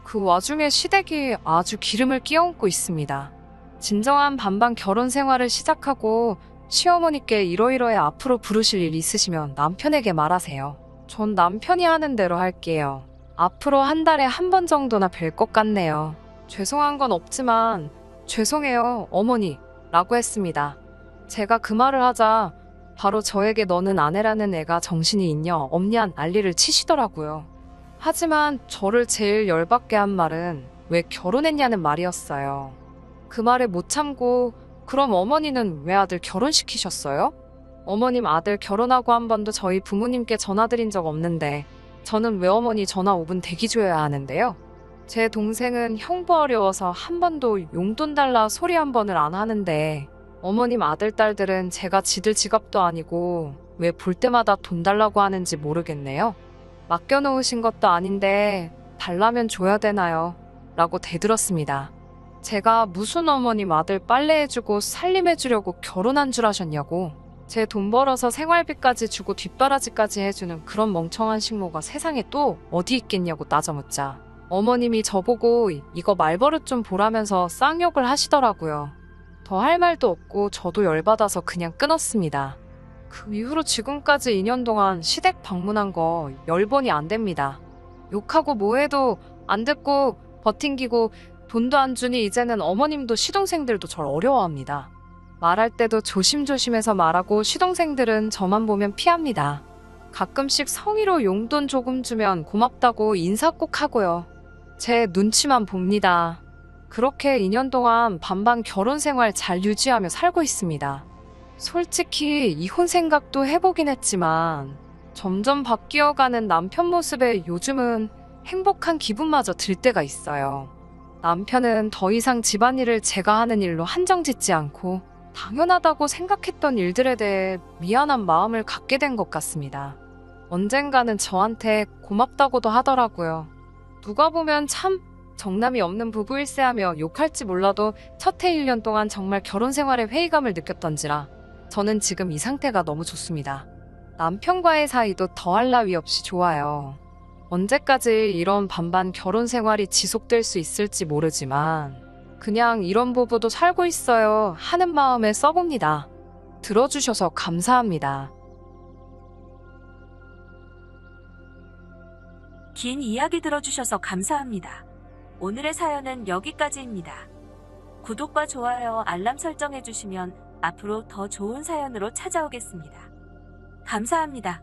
그 와중에 시댁이 아주 기름을 끼얹고 있습니다. 진정한 반반 결혼 생활을 시작하고 시어머니께 이러이러해 앞으로 부르실 일 있으시면 남편에게 말하세요. 전 남편이 하는 대로 할게요. 앞으로 한 달에 한 번 정도나 뵐 것 같네요. 죄송한 건 없지만 죄송해요, 어머니 라고 했습니다. 제가 그 말을 하자 바로 저에게 너는 아내라는 애가 정신이 있냐 없냐 난리를 치시더라고요. 하지만 저를 제일 열받게 한 말은 왜 결혼했냐는 말이었어요. 그 말에 못 참고 그럼 어머니는 왜 아들 결혼시키셨어요? 어머님 아들 결혼하고 한 번도 저희 부모님께 전화드린 적 없는데 저는 왜 어머니 전화 5분 대기 줘야 하는데요? 제 동생은 형부 어려워서 한 번도 용돈 달라 소리 한 번을 안 하는데 어머님 아들 딸들은 제가 지들 지갑도 아니고 왜 볼 때마다 돈 달라고 하는지 모르겠네요. 맡겨놓으신 것도 아닌데 달라면 줘야 되나요? 라고 대들었습니다. 제가 무슨 어머님 아들 빨래해주고 살림해주려고 결혼한 줄 아셨냐고. 제 돈 벌어서 생활비까지 주고 뒷바라지까지 해주는 그런 멍청한 식모가 세상에 또 어디 있겠냐고 따져묻자 어머님이 저보고 이거 말버릇 좀 보라면서 쌍욕을 하시더라고요. 더 할 말도 없고 저도 열받아서 그냥 끊었습니다. 그 이후로 지금까지 2년 동안 시댁 방문한 거 10번이 안 됩니다. 욕하고 뭐해도 안 듣고 버팅기고 돈도 안 주니 이제는 어머님도 시동생들도 절 어려워합니다. 말할 때도 조심조심해서 말하고 시동생들은 저만 보면 피합니다. 가끔씩 성의로 용돈 조금 주면 고맙다고 인사 꼭 하고요. 제 눈치만 봅니다. 그렇게 2년 동안 반반 결혼 생활 잘 유지하며 살고 있습니다. 솔직히 이혼 생각도 해보긴 했지만 점점 바뀌어가는 남편 모습에 요즘은 행복한 기분마저 들 때가 있어요. 남편은 더 이상 집안일을 제가 하는 일로 한정짓지 않고 당연하다고 생각했던 일들에 대해 미안한 마음을 갖게 된 것 같습니다. 언젠가는 저한테 고맙다고도 하더라고요. 누가 보면 참 정남이 없는 부부일세 하며 욕할지 몰라도 첫 해 1년 동안 정말 결혼 생활에 회의감을 느꼈던지라 저는 지금 이 상태가 너무 좋습니다. 남편과의 사이도 더할 나위 없이 좋아요. 언제까지 이런 반반 결혼 생활이 지속될 수 있을지 모르지만 그냥 이런 부부도 살고 있어요 하는 마음에 써봅니다. 들어주셔서 감사합니다. 긴 이야기 들어주셔서 감사합니다. 오늘의 사연은 여기까지입니다. 구독과 좋아요, 알람 설정해주시면 앞으로 더 좋은 사연으로 찾아오겠습니다. 감사합니다.